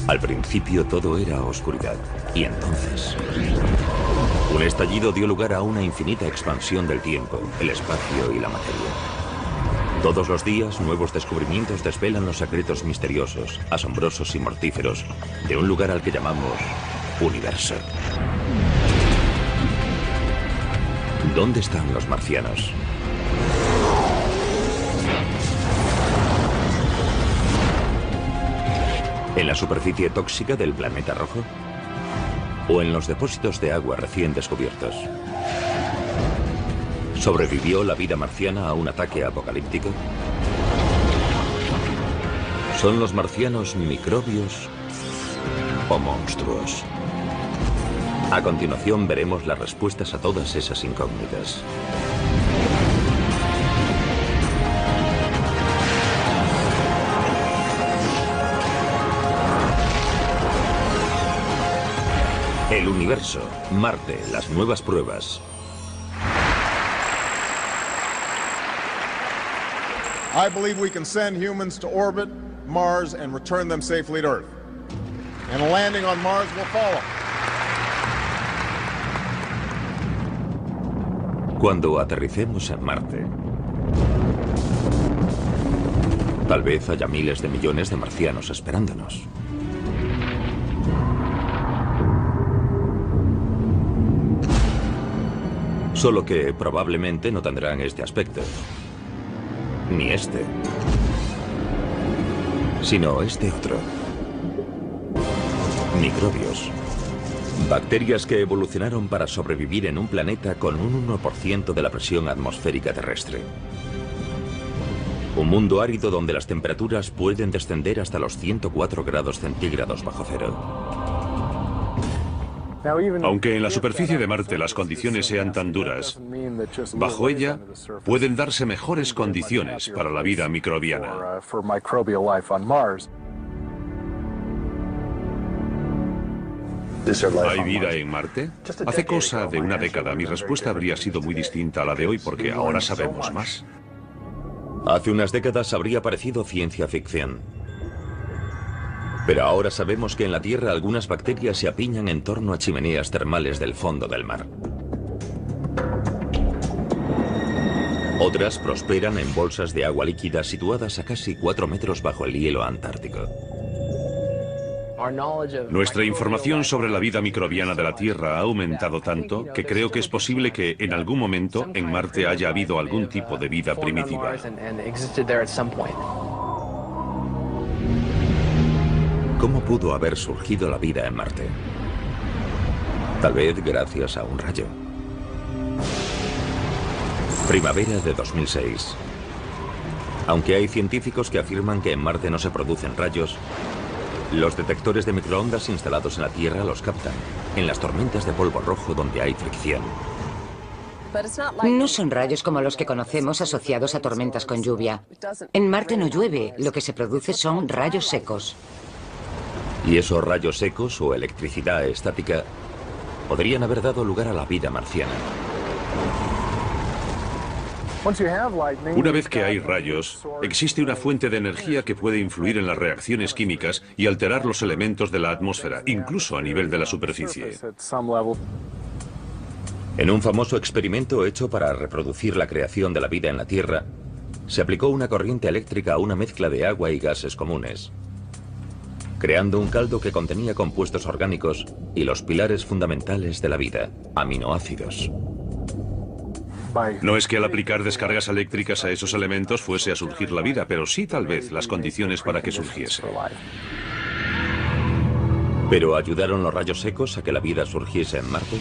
Al principio todo era oscuridad, y entonces un estallido dio lugar a una infinita expansión del tiempo, el espacio y la materia. Todos los días, nuevos descubrimientos desvelan los secretos misteriosos, asombrosos y mortíferos de un lugar al que llamamos universo. ¿Dónde están los marcianos? ¿En la superficie tóxica del planeta rojo? ¿O en los depósitos de agua recién descubiertos? ¿Sobrevivió la vida marciana a un ataque apocalíptico? ¿Son los marcianos microbios o monstruos? A continuación veremos las respuestas a todas esas incógnitas. El universo, Marte, las nuevas pruebas. I believe we can send humans to orbit Mars and return them safely to Earth. And a landing on Mars will follow. Cuando aterricemos en Marte, tal vez haya miles de millones de marcianos esperándonos. Solo que probablemente no tendrán este aspecto. Ni este. Sino este otro. Microbios. Bacterias que evolucionaron para sobrevivir en un planeta con un 1% de la presión atmosférica terrestre. Un mundo árido donde las temperaturas pueden descender hasta los 104 grados centígrados bajo cero. Aunque en la superficie de Marte las condiciones sean tan duras, bajo ella pueden darse mejores condiciones para la vida microbiana. ¿Hay vida en Marte? Hace cosa de una década mi respuesta habría sido muy distinta a la de hoy porque ahora sabemos más. Hace unas décadas habría parecido ciencia ficción. Pero ahora sabemos que en la Tierra algunas bacterias se apiñan en torno a chimeneas termales del fondo del mar. Otras prosperan en bolsas de agua líquida situadas a casi 4 metros bajo el hielo antártico. Nuestra información sobre la vida microbiana de la Tierra ha aumentado tanto que creo que es posible que en algún momento en Marte haya habido algún tipo de vida primitiva. ¿Cómo pudo haber surgido la vida en Marte? Tal vez gracias a un rayo. Primavera de 2006. Aunque hay científicos que afirman que en Marte no se producen rayos, los detectores de microondas instalados en la Tierra los captan, en las tormentas de polvo rojo donde hay fricción. No son rayos como los que conocemos asociados a tormentas con lluvia. En Marte no llueve, lo que se produce son rayos secos. Y esos rayos secos o electricidad estática podrían haber dado lugar a la vida marciana. Una vez que hay rayos, existe una fuente de energía que puede influir en las reacciones químicas y alterar los elementos de la atmósfera, incluso a nivel de la superficie. En un famoso experimento hecho para reproducir la creación de la vida en la Tierra, se aplicó una corriente eléctrica a una mezcla de agua y gases comunes, creando un caldo que contenía compuestos orgánicos y los pilares fundamentales de la vida, aminoácidos. No es que al aplicar descargas eléctricas a esos elementos fuese a surgir la vida, pero sí tal vez las condiciones para que surgiese. ¿Pero ayudaron los rayos secos a que la vida surgiese en Marte?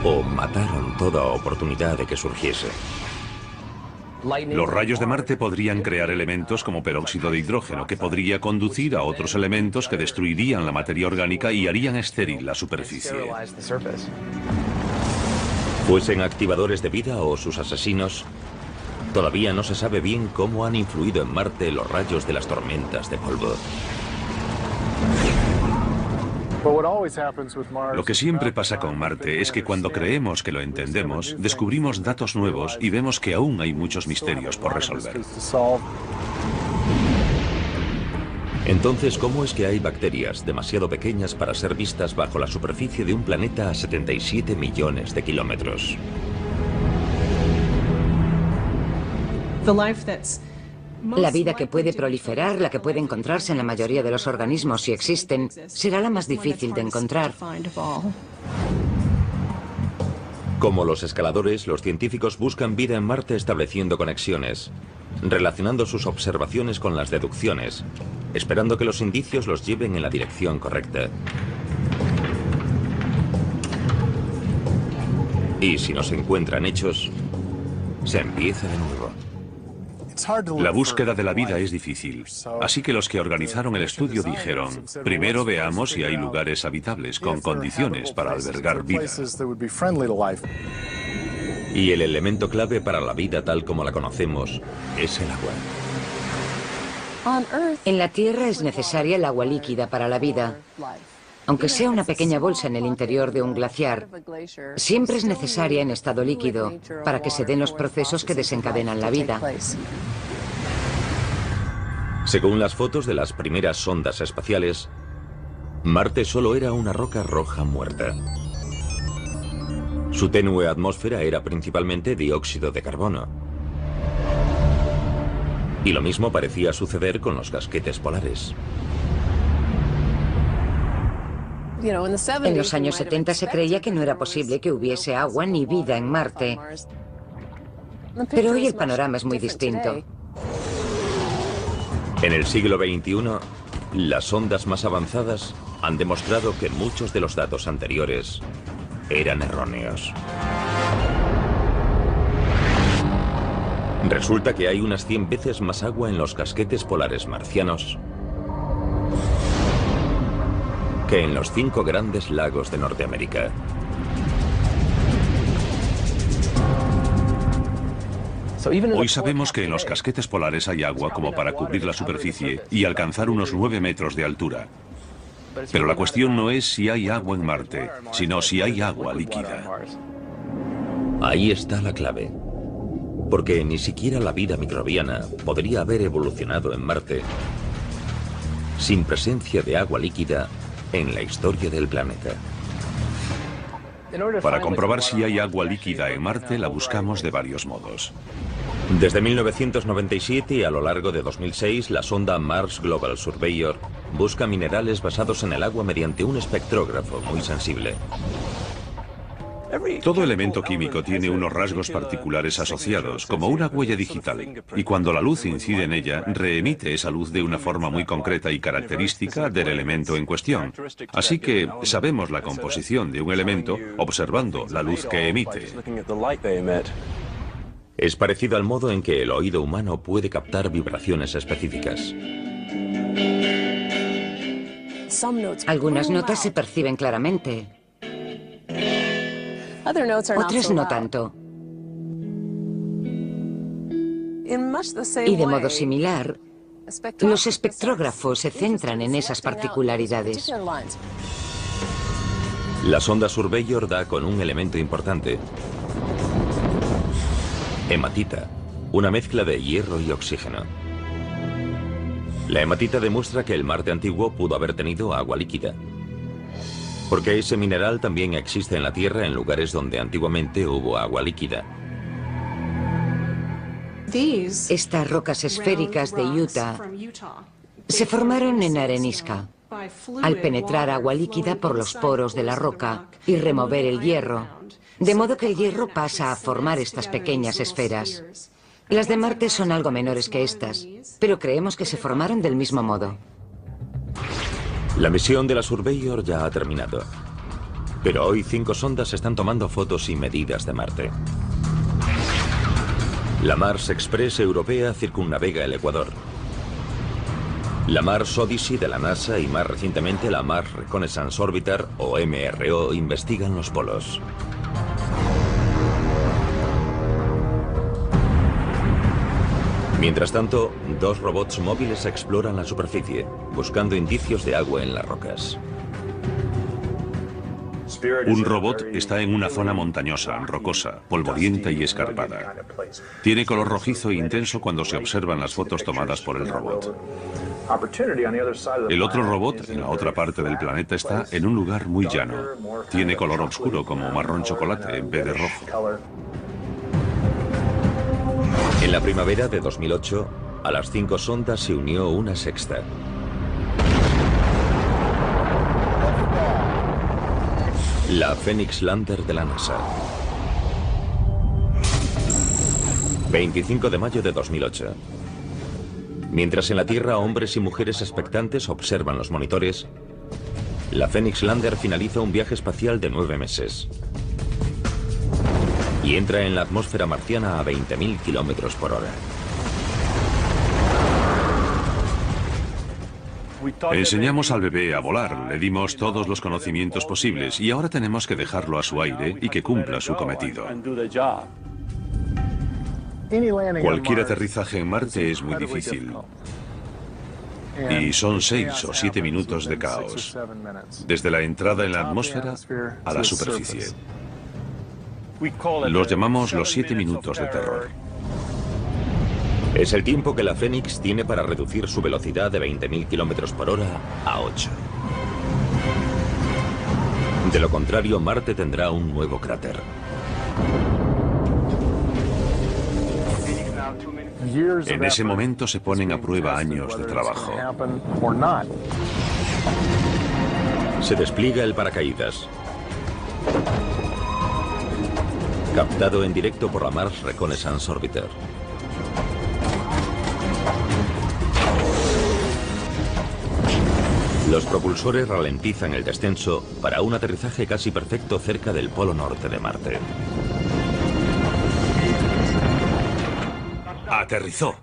¿O mataron toda oportunidad de que surgiese? Los rayos de Marte podrían crear elementos como peróxido de hidrógeno, que podría conducir a otros elementos que destruirían la materia orgánica y harían estéril la superficie. Fuesen activadores de vida o sus asesinos, todavía no se sabe bien cómo han influido en Marte los rayos de las tormentas de polvo. Lo que siempre pasa con Marte es que cuando creemos que lo entendemos, descubrimos datos nuevos y vemos que aún hay muchos misterios por resolver. Entonces, ¿cómo es que hay bacterias demasiado pequeñas para ser vistas bajo la superficie de un planeta a 77 millones de kilómetros? La vida que puede proliferar, la que puede encontrarse en la mayoría de los organismos si existen, será la más difícil de encontrar. Como los escaladores, los científicos buscan vida en Marte estableciendo conexiones, relacionando sus observaciones con las deducciones, esperando que los indicios los lleven en la dirección correcta. Y si no se encuentran hechos, se empieza de nuevo. La búsqueda de la vida es difícil, así que los que organizaron el estudio dijeron, primero veamos si hay lugares habitables con condiciones para albergar vida. Y el elemento clave para la vida tal como la conocemos es el agua. En la Tierra es necesaria el agua líquida para la vida. Aunque sea una pequeña bolsa en el interior de un glaciar, siempre es necesaria en estado líquido para que se den los procesos que desencadenan la vida. Según las fotos de las primeras sondas espaciales, Marte solo era una roca roja muerta. Su tenue atmósfera era principalmente dióxido de carbono. Y lo mismo parecía suceder con los casquetes polares. En los años 70 se creía que no era posible que hubiese agua ni vida en Marte. Pero hoy el panorama es muy distinto. En el siglo XXI, las sondas más avanzadas han demostrado que muchos de los datos anteriores eran erróneos. Resulta que hay unas 100 veces más agua en los casquetes polares marcianos que en los 5 grandes lagos de Norteamérica. Hoy sabemos que en los casquetes polares hay agua como para cubrir la superficie y alcanzar unos 9 metros de altura. Pero la cuestión no es si hay agua en Marte, sino si hay agua líquida. Ahí está la clave. Porque ni siquiera la vida microbiana podría haber evolucionado en Marte sin presencia de agua líquida en la historia del planeta. Para comprobar si hay agua líquida en Marte, la buscamos de varios modos. Desde 1997 y a lo largo de 2006, la sonda Mars Global Surveyor busca minerales basados en el agua mediante un espectrógrafo muy sensible. Todo elemento químico tiene unos rasgos particulares asociados, como una huella digital, y cuando la luz incide en ella, reemite esa luz de una forma muy concreta y característica del elemento en cuestión. Así que sabemos la composición de un elemento observando la luz que emite. Es parecido al modo en que el oído humano puede captar vibraciones específicas. Algunas notas se perciben claramente. Otras no tanto. Y de modo similar, los espectrógrafos se centran en esas particularidades. La sonda Surveyor da con un elemento importante. Hematita, una mezcla de hierro y oxígeno. La hematita demuestra que el Marte antiguo pudo haber tenido agua líquida. Porque ese mineral también existe en la Tierra en lugares donde antiguamente hubo agua líquida. Estas rocas esféricas de Utah se formaron en arenisca, al penetrar agua líquida por los poros de la roca y remover el hierro, de modo que el hierro pasa a formar estas pequeñas esferas. Las de Marte son algo menores que estas, pero creemos que se formaron del mismo modo. La misión de la Surveyor ya ha terminado, pero hoy 5 sondas están tomando fotos y medidas de Marte. La Mars Express europea circunnavega el Ecuador. La Mars Odyssey de la NASA y más recientemente la Mars Reconnaissance Orbiter, o MRO, investigan los polos. Mientras tanto, 2 robots móviles exploran la superficie, buscando indicios de agua en las rocas. Un robot está en una zona montañosa, rocosa, polvorienta y escarpada. Tiene color rojizo e intenso cuando se observan las fotos tomadas por el robot. El otro robot, en la otra parte del planeta, está en un lugar muy llano. Tiene color oscuro, como marrón chocolate, en vez de rojo. En la primavera de 2008, a las 5 sondas se unió una sexta. La Phoenix Lander de la NASA. 25 de mayo de 2008. Mientras en la Tierra hombres y mujeres expectantes observan los monitores, la Phoenix Lander finaliza un viaje espacial de 9 meses y entra en la atmósfera marciana a 20.000 kilómetros por hora. Enseñamos al bebé a volar, le dimos todos los conocimientos posibles y ahora tenemos que dejarlo a su aire y que cumpla su cometido. Cualquier aterrizaje en Marte es muy difícil. Y son 6 o 7 minutos de caos, desde la entrada en la atmósfera a la superficie. Los llamamos los 7 minutos de terror. Es el tiempo que la Phoenix tiene para reducir su velocidad de 20.000 kilómetros por hora a 8. De lo contrario, Marte tendrá un nuevo cráter. En ese momento se ponen a prueba años de trabajo. Se despliega el paracaídas. Captado en directo por la Mars Reconnaissance Orbiter. Los propulsores ralentizan el descenso para un aterrizaje casi perfecto cerca del polo norte de Marte. Aterrizó.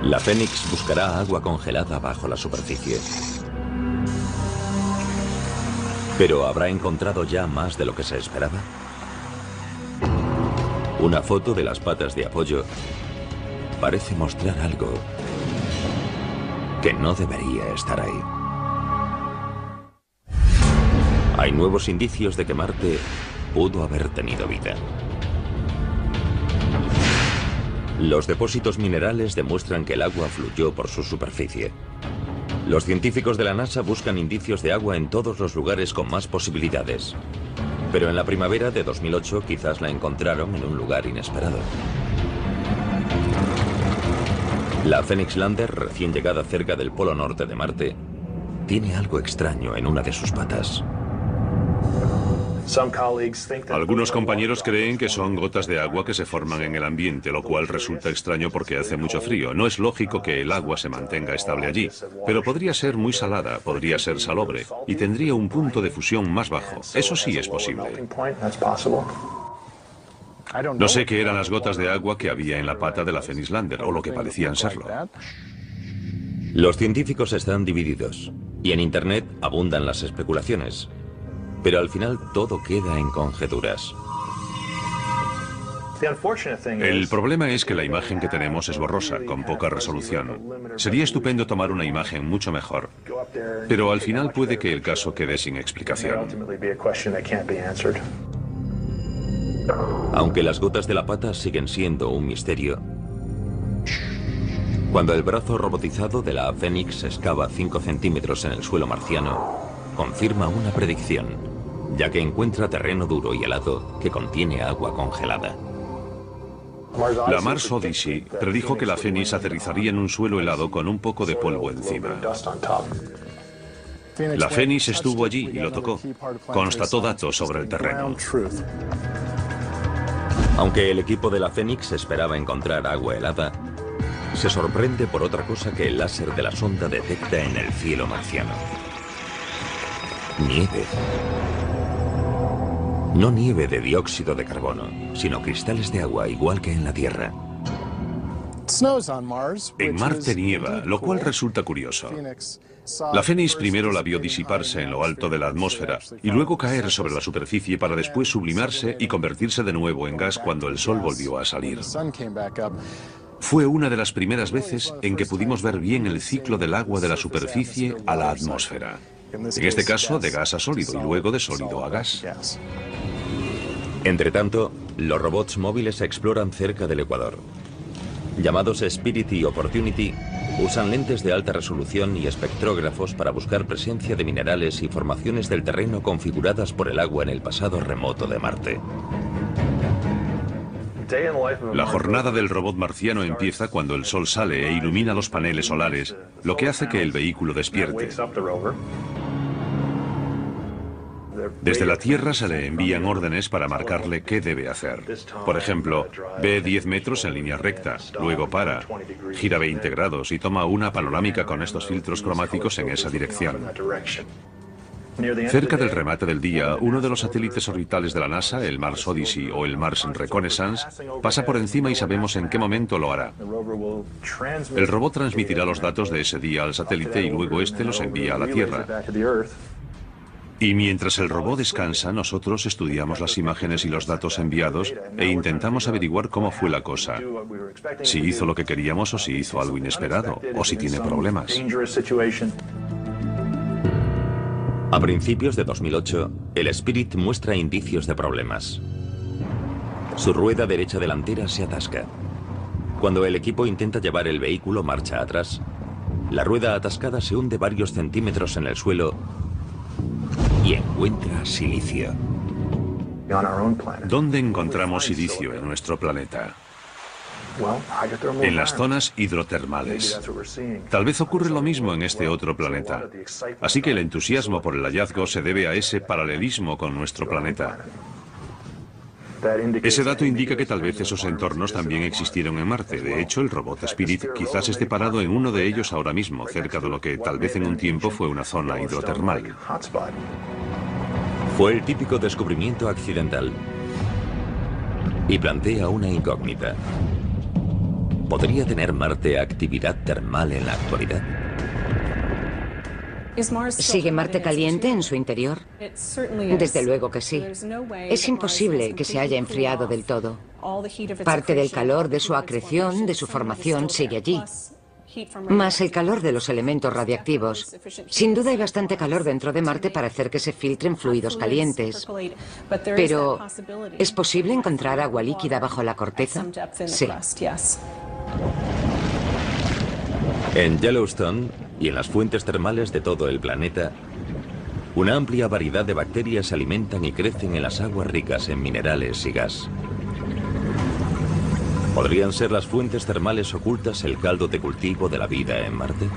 La Phoenix buscará agua congelada bajo la superficie. ¿Pero habrá encontrado ya más de lo que se esperaba? Una foto de las patas de apoyo parece mostrar algo que no debería estar ahí. Hay nuevos indicios de que Marte pudo haber tenido vida. Los depósitos minerales demuestran que el agua fluyó por su superficie. Los científicos de la NASA buscan indicios de agua en todos los lugares con más posibilidades. Pero en la primavera de 2008 quizás la encontraron en un lugar inesperado. La Phoenix Lander, recién llegada cerca del polo norte de Marte, tiene algo extraño en una de sus patas. Algunos compañeros creen que son gotas de agua que se forman en el ambiente, lo cual resulta extraño porque hace mucho frío. No es lógico que el agua se mantenga estable allí, pero podría ser muy salada, podría ser salobre y tendría un punto de fusión más bajo. Eso sí es posible. No sé qué eran las gotas de agua que había en la pata de la Phoenix Lander, o lo que parecían serlo. Los científicos están divididos y en Internet abundan las especulaciones. Pero al final todo queda en conjeturas. El problema es que la imagen que tenemos es borrosa, con poca resolución. Sería estupendo tomar una imagen mucho mejor, pero al final puede que el caso quede sin explicación. Aunque las gotas de la pata siguen siendo un misterio, cuando el brazo robotizado de la Phoenix excava 5 centímetros en el suelo marciano, confirma una predicción, ya que encuentra terreno duro y helado que contiene agua congelada. La Mars Odyssey predijo que la Phoenix aterrizaría en un suelo helado con un poco de polvo encima. La Phoenix estuvo allí y lo tocó. Constató datos sobre el terreno. Aunque el equipo de la Phoenix esperaba encontrar agua helada, se sorprende por otra cosa que el láser de la sonda detecta en el cielo marciano. Nieve. No nieve de dióxido de carbono, sino cristales de agua igual que en la Tierra. En Marte nieva, lo cual resulta curioso. La Fénix primero la vio disiparse en lo alto de la atmósfera y luego caer sobre la superficie para después sublimarse y convertirse de nuevo en gas cuando el sol volvió a salir. Fue una de las primeras veces en que pudimos ver bien el ciclo del agua de la superficie a la atmósfera. En este caso, de gas a sólido y luego de sólido a gas. Entretanto, los robots móviles exploran cerca del Ecuador. Llamados Spirit y Opportunity, usan lentes de alta resolución y espectrógrafos para buscar presencia de minerales y formaciones del terreno configuradas por el agua en el pasado remoto de Marte. La jornada del robot marciano empieza cuando el sol sale e ilumina los paneles solares, lo que hace que el vehículo despierte. Desde la Tierra se le envían órdenes para marcarle qué debe hacer. Por ejemplo, ve 10 metros en línea recta, luego para, gira 20 grados y toma una panorámica con estos filtros cromáticos en esa dirección. Cerca del remate del día, uno de los satélites orbitales de la NASA, el Mars Odyssey o el Mars Reconnaissance, pasa por encima y sabemos en qué momento lo hará. El robot transmitirá los datos de ese día al satélite y luego este los envía a la Tierra. Y mientras el robot descansa, nosotros estudiamos las imágenes y los datos enviados e intentamos averiguar cómo fue la cosa. Si hizo lo que queríamos o si hizo algo inesperado, o si tiene problemas. A principios de 2008, el Spirit muestra indicios de problemas. Su rueda derecha delantera se atasca. Cuando el equipo intenta llevar el vehículo marcha atrás, la rueda atascada se hunde varios centímetros en el suelo y encuentra silicio. ¿Dónde encontramos silicio en nuestro planeta? En las zonas hidrotermales. Tal vez ocurre lo mismo en este otro planeta. Así que el entusiasmo por el hallazgo se debe a ese paralelismo con nuestro planeta. Ese dato indica que tal vez esos entornos también existieron en Marte. De hecho, el robot Spirit quizás esté parado en uno de ellos ahora mismo, cerca de lo que tal vez en un tiempo fue una zona hidrotermal. Fue el típico descubrimiento accidental y plantea una incógnita. ¿Podría tener Marte actividad termal en la actualidad? ¿Sigue Marte caliente en su interior? Desde luego que sí. Es imposible que se haya enfriado del todo. Parte del calor de su acreción, de su formación, sigue allí. Más el calor de los elementos radiactivos. Sin duda hay bastante calor dentro de Marte para hacer que se filtren fluidos calientes. Pero, ¿es posible encontrar agua líquida bajo la corteza? Sí. En Yellowstone y en las fuentes termales de todo el planeta, una amplia variedad de bacterias se alimentan y crecen en las aguas ricas en minerales y gas. ¿Podrían ser las fuentes termales ocultas el caldo de cultivo de la vida en Marte?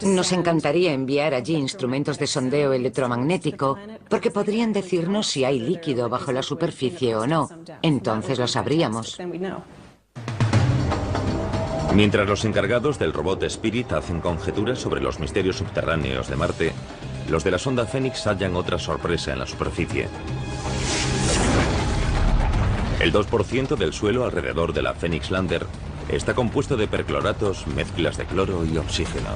Nos encantaría enviar allí instrumentos de sondeo electromagnético, porque podrían decirnos si hay líquido bajo la superficie o no. Entonces lo sabríamos. Mientras los encargados del robot Spirit hacen conjeturas sobre los misterios subterráneos de Marte, los de la sonda Fénix hallan otra sorpresa en la superficie. El 2% del suelo alrededor de la Phoenix Lander está compuesto de percloratos, mezclas de cloro y oxígeno.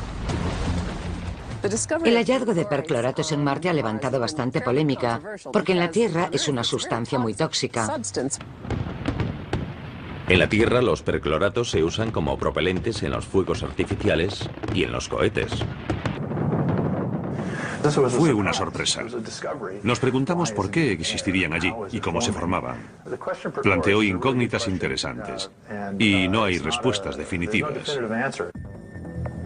El hallazgo de percloratos en Marte ha levantado bastante polémica, porque en la Tierra es una sustancia muy tóxica. En la Tierra, los percloratos se usan como propelentes en los fuegos artificiales y en los cohetes. Fue una sorpresa. Nos preguntamos por qué existirían allí y cómo se formaban. Planteó incógnitas interesantes y no hay respuestas definitivas.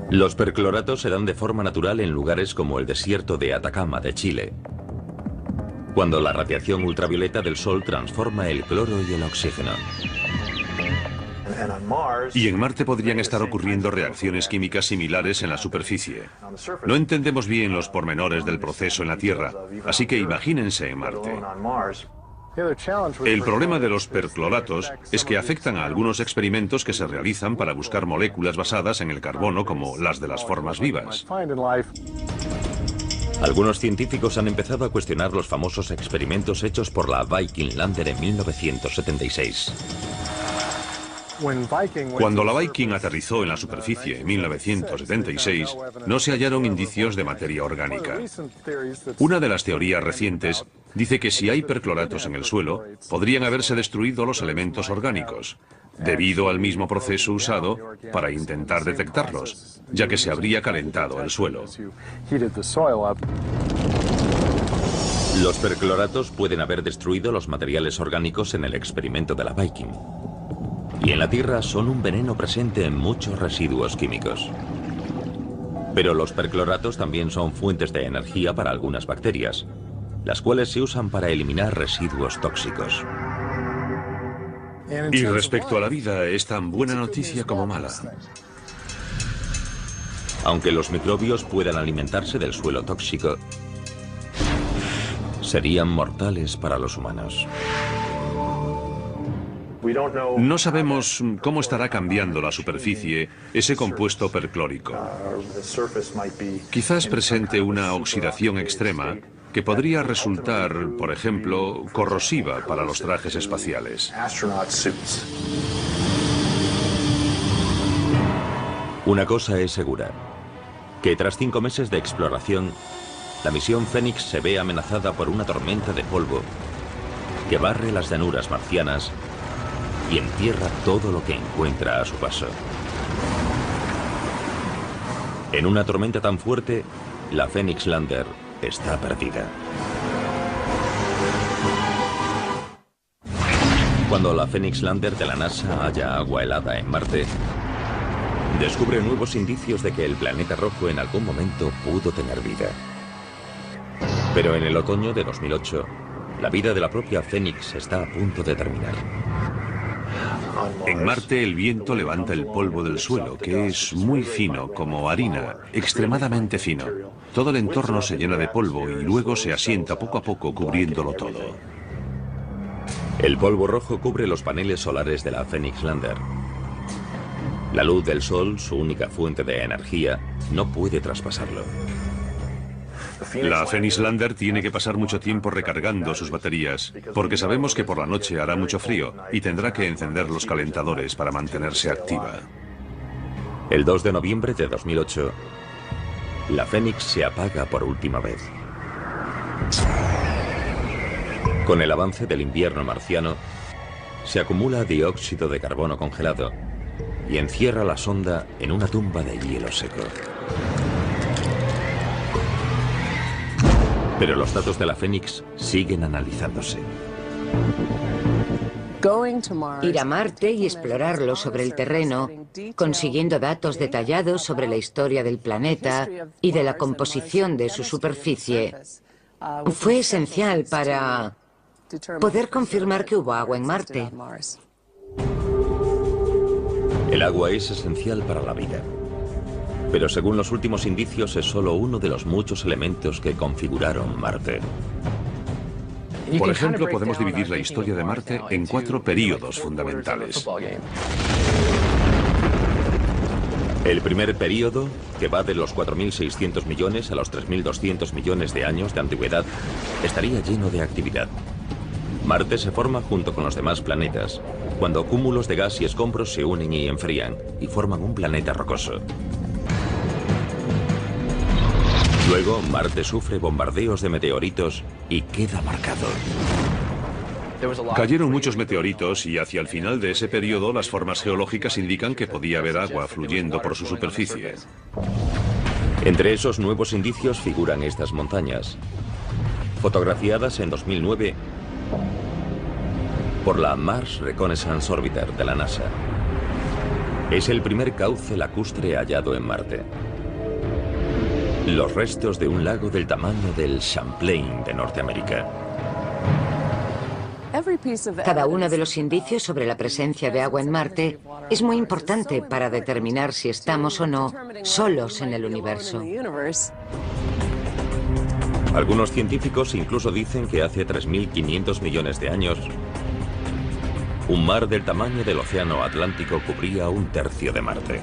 Los percloratos se dan de forma natural en lugares como el desierto de Atacama de Chile, cuando la radiación ultravioleta del Sol transforma el cloro y el oxígeno. Y en Marte podrían estar ocurriendo reacciones químicas similares en la superficie. No entendemos bien los pormenores del proceso en la Tierra, así que imagínense en Marte. El problema de los percloratos es que afectan a algunos experimentos que se realizan para buscar moléculas basadas en el carbono como las de las formas vivas. Algunos científicos han empezado a cuestionar los famosos experimentos hechos por la Viking Lander en 1976. Cuando la Viking aterrizó en la superficie en 1976, no se hallaron indicios de materia orgánica. Una de las teorías recientes dice que si hay percloratos en el suelo, podrían haberse destruido los elementos orgánicos, debido al mismo proceso usado para intentar detectarlos, ya que se habría calentado el suelo. Los percloratos pueden haber destruido los materiales orgánicos en el experimento de la Viking. Y en la Tierra son un veneno presente en muchos residuos químicos. Pero los percloratos también son fuentes de energía para algunas bacterias, las cuales se usan para eliminar residuos tóxicos. Y respecto a la vida, es tan buena noticia como mala. Aunque los microbios puedan alimentarse del suelo tóxico, serían mortales para los humanos. No sabemos cómo estará cambiando la superficie ese compuesto perclórico. Quizás presente una oxidación extrema que podría resultar, por ejemplo, corrosiva para los trajes espaciales. Una cosa es segura, que tras 5 meses de exploración, la misión Fénix se ve amenazada por una tormenta de polvo que barre las llanuras marcianas y entierra todo lo que encuentra a su paso. En una tormenta tan fuerte, la Phoenix Lander está perdida. Cuando la Phoenix Lander de la NASA halla agua helada en Marte, descubre nuevos indicios de que el planeta rojo en algún momento pudo tener vida. Pero en el otoño de 2008, la vida de la propia Phoenix está a punto de terminar. En Marte el viento levanta el polvo del suelo, que es muy fino, como harina, extremadamente fino. Todo el entorno se llena de polvo y luego se asienta poco a poco cubriéndolo todo. El polvo rojo cubre los paneles solares de la Phoenix Lander. La luz del sol, su única fuente de energía, no puede traspasarlo. La Phoenix Lander tiene que pasar mucho tiempo recargando sus baterías, porque sabemos que por la noche hará mucho frío y tendrá que encender los calentadores para mantenerse activa. El 2 de noviembre de 2008, la Phoenix se apaga por última vez. Con el avance del invierno marciano, se acumula dióxido de carbono congelado y encierra la sonda en una tumba de hielo seco. Pero los datos de la Phoenix siguen analizándose. Ir a Marte y explorarlo sobre el terreno, consiguiendo datos detallados sobre la historia del planeta y de la composición de su superficie, fue esencial para poder confirmar que hubo agua en Marte. El agua es esencial para la vida. Pero según los últimos indicios es solo uno de los muchos elementos que configuraron Marte. Por ejemplo, podemos dividir la historia de Marte en 4 períodos fundamentales. El primer período, que va de los 4.600 millones a los 3.200 millones de años de antigüedad, estaría lleno de actividad. Marte se forma junto con los demás planetas, cuando cúmulos de gas y escombros se unen y enfrían, y forman un planeta rocoso. Luego, Marte sufre bombardeos de meteoritos y queda marcado. Cayeron muchos meteoritos y hacia el final de ese periodo las formas geológicas indican que podía haber agua fluyendo por su superficie. Entre esos nuevos indicios figuran estas montañas, fotografiadas en 2009 por la Mars Reconnaissance Orbiter de la NASA. Es el primer cauce lacustre hallado en Marte. Los restos de un lago del tamaño del Champlain de Norteamérica. Cada uno de los indicios sobre la presencia de agua en Marte es muy importante para determinar si estamos o no solos en el universo. Algunos científicos incluso dicen que hace 3.500 millones de años, un mar del tamaño del océano Atlántico cubría 1/3 de Marte.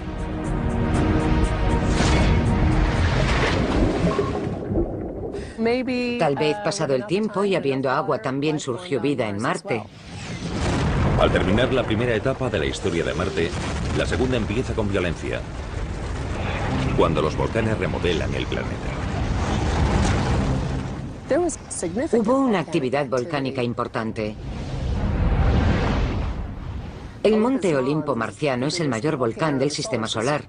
Tal vez pasado el tiempo y habiendo agua también surgió vida en Marte. Al terminar la primera etapa de la historia de Marte, la segunda empieza con violencia, cuando los volcanes remodelan el planeta. Hubo una actividad volcánica importante. El Monte Olimpo marciano es el mayor volcán del sistema solar.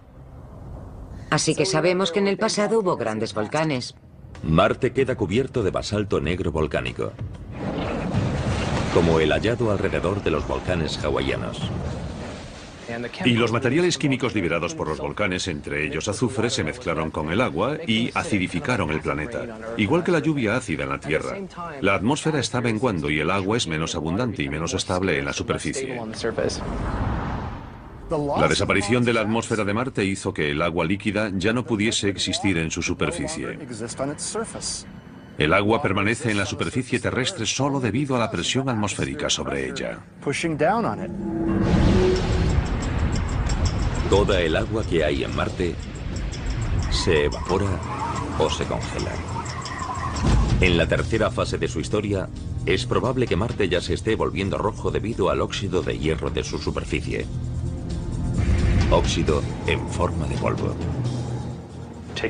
Así que sabemos que en el pasado hubo grandes volcanes. Marte queda cubierto de basalto negro volcánico, como el hallado alrededor de los volcanes hawaianos. Y los materiales químicos liberados por los volcanes, entre ellos azufre, se mezclaron con el agua y acidificaron el planeta. Igual que la lluvia ácida en la Tierra. La atmósfera está menguando y el agua es menos abundante y menos estable en la superficie. La desaparición de la atmósfera de Marte hizo que el agua líquida ya no pudiese existir en su superficie. El agua permanece en la superficie terrestre solo debido a la presión atmosférica sobre ella. Toda el agua que hay en Marte se evapora o se congela. En la tercera fase de su historia, es probable que Marte ya se esté volviendo rojo debido al óxido de hierro de su superficie. Óxido en forma de polvo.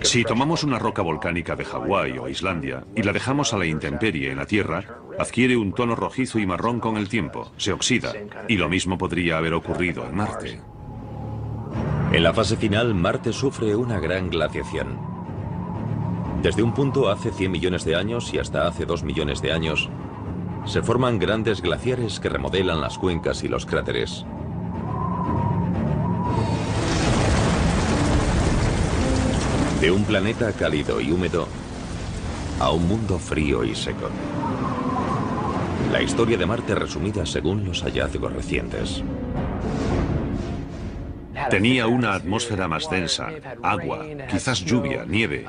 Si tomamos una roca volcánica de Hawái o Islandia y la dejamos a la intemperie en la Tierra, adquiere un tono rojizo y marrón con el tiempo, se oxida, y lo mismo podría haber ocurrido en Marte. En la fase final, Marte sufre una gran glaciación. Desde un punto hace 100 millones de años y hasta hace 2 millones de años, se forman grandes glaciares que remodelan las cuencas y los cráteres. De un planeta cálido y húmedo a un mundo frío y seco. La historia de Marte resumida según los hallazgos recientes. Tenía una atmósfera más densa, agua, quizás lluvia, nieve.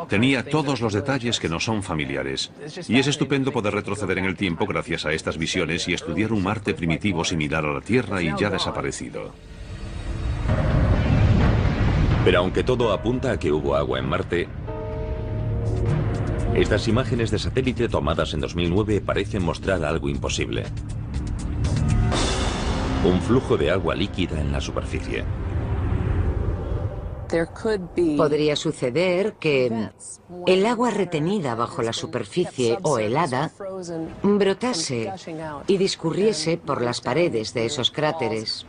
Tenía todos los detalles que no son familiares. Y es estupendo poder retroceder en el tiempo gracias a estas visiones y estudiar un Marte primitivo similar a la Tierra y ya desaparecido. Pero aunque todo apunta a que hubo agua en Marte, estas imágenes de satélite tomadas en 2009 parecen mostrar algo imposible. Un flujo de agua líquida en la superficie. Podría suceder que el agua retenida bajo la superficie o helada brotase y discurriese por las paredes de esos cráteres.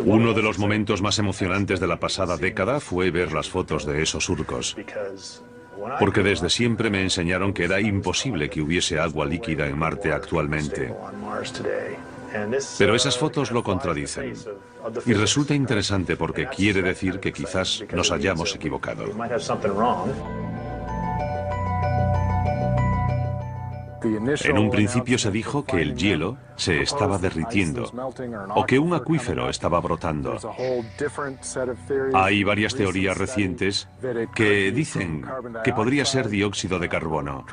Uno de los momentos más emocionantes de la pasada década fue ver las fotos de esos surcos. Porque desde siempre me enseñaron que era imposible que hubiese agua líquida en Marte actualmente. Pero esas fotos lo contradicen. Y resulta interesante porque quiere decir que quizás nos hayamos equivocado. En un principio se dijo que el hielo se estaba derritiendo o que un acuífero estaba brotando. Hay varias teorías recientes que dicen que podría ser dióxido de carbono.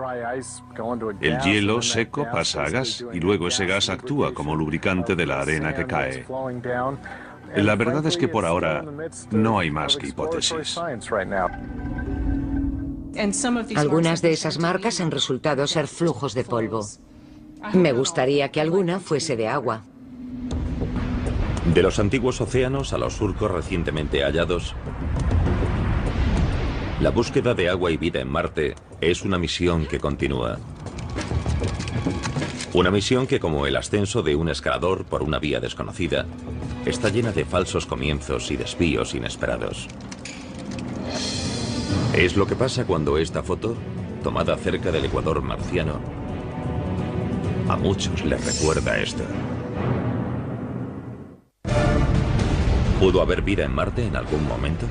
El hielo seco pasa a gas y luego ese gas actúa como lubricante de la arena que cae. La verdad es que por ahora no hay más que hipótesis. Algunas de esas marcas han resultado ser flujos de polvo. Me gustaría que alguna fuese de agua. De los antiguos océanos a los surcos recientemente hallados, la búsqueda de agua y vida en Marte es una misión que continúa. Una misión que, como el ascenso de un escalador por una vía desconocida, está llena de falsos comienzos y desvíos inesperados. Es lo que pasa cuando esta foto, tomada cerca del ecuador marciano, a muchos les recuerda esto. ¿Pudo haber vida en Marte en algún momento?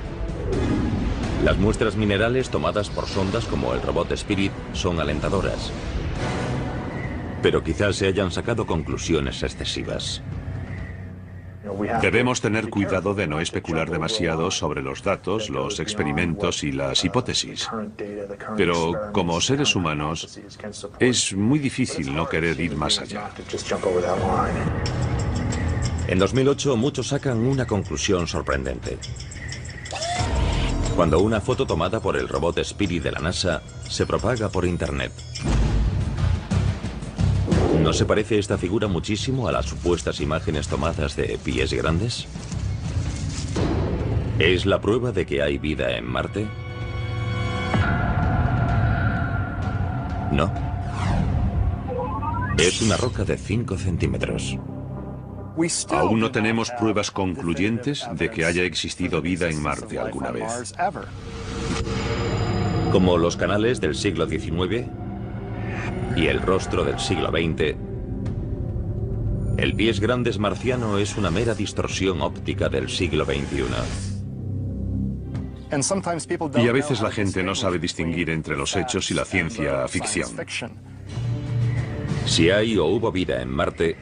Las muestras minerales tomadas por sondas como el robot Spirit son alentadoras. Pero quizás se hayan sacado conclusiones excesivas. Debemos tener cuidado de no especular demasiado sobre los datos, los experimentos y las hipótesis. Pero como seres humanos, es muy difícil no querer ir más allá. En 2008 muchos sacan una conclusión sorprendente. Cuando una foto tomada por el robot Spirit de la NASA se propaga por Internet. ¿No se parece esta figura muchísimo a las supuestas imágenes tomadas de pies grandes? ¿Es la prueba de que hay vida en Marte? No. Es una roca de 5 centímetros. Aún no tenemos pruebas concluyentes de que haya existido vida en Marte alguna vez. Como los canales del siglo XIX y el rostro del siglo XX, el pies grandes marciano es una mera distorsión óptica del siglo XXI. Y a veces la gente no sabe distinguir entre los hechos y la ciencia ficción. Si hay o hubo vida en Marte,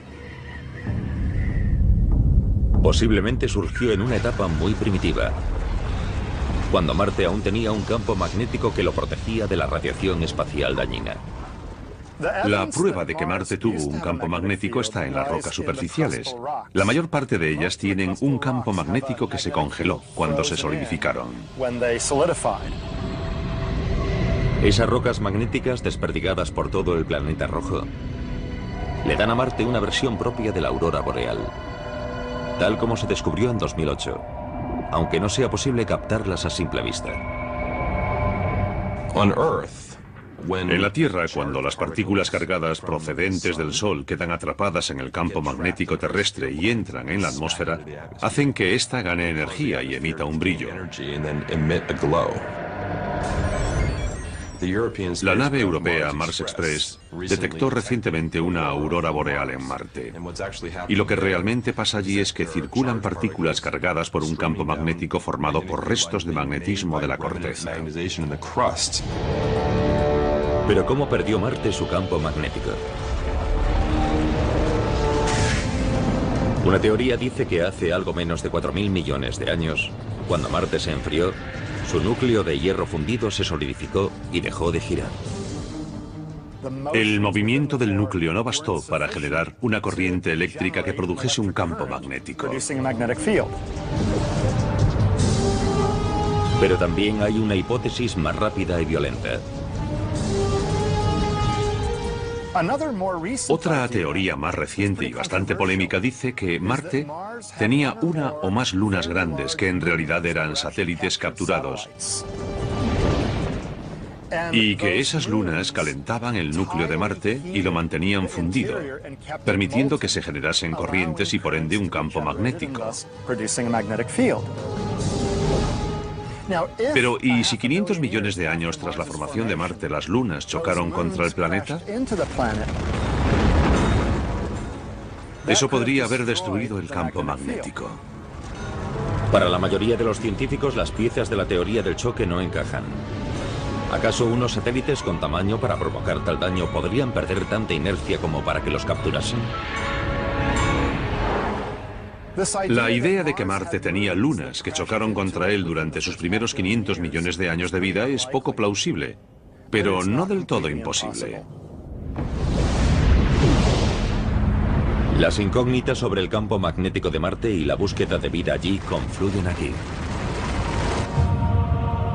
posiblemente surgió en una etapa muy primitiva, cuando Marte aún tenía un campo magnético que lo protegía de la radiación espacial dañina. La prueba de que Marte tuvo un campo magnético está en las rocas superficiales. La mayor parte de ellas tienen un campo magnético que se congeló cuando se solidificaron. Esas rocas magnéticas desperdigadas por todo el planeta rojo le dan a Marte una versión propia de la aurora boreal, tal como se descubrió en 2008, aunque no sea posible captarlas a simple vista. En la Tierra, cuando las partículas cargadas procedentes del Sol quedan atrapadas en el campo magnético terrestre y entran en la atmósfera, hacen que ésta gane energía y emita un brillo. La nave europea Mars Express detectó recientemente una aurora boreal en Marte. Y lo que realmente pasa allí es que circulan partículas cargadas por un campo magnético formado por restos de magnetismo de la corteza. Pero ¿cómo perdió Marte su campo magnético? Una teoría dice que hace algo menos de 4.000 millones de años, cuando Marte se enfrió, su núcleo de hierro fundido se solidificó y dejó de girar. El movimiento del núcleo no bastó para generar una corriente eléctrica que produjese un campo magnético. Pero también hay una hipótesis más rápida y violenta. Otra teoría más reciente y bastante polémica dice que Marte tenía una o más lunas grandes que en realidad eran satélites capturados y que esas lunas calentaban el núcleo de Marte y lo mantenían fundido, permitiendo que se generasen corrientes y por ende un campo magnético. Pero, ¿y si 500 millones de años tras la formación de Marte las lunas chocaron contra el planeta? Eso podría haber destruido el campo magnético. Para la mayoría de los científicos, las piezas de la teoría del choque no encajan. ¿Acaso unos satélites con tamaño para provocar tal daño podrían perder tanta inercia como para que los capturasen? La idea de que Marte tenía lunas que chocaron contra él durante sus primeros 500 millones de años de vida es poco plausible, pero no del todo imposible. Las incógnitas sobre el campo magnético de Marte y la búsqueda de vida allí confluyen aquí.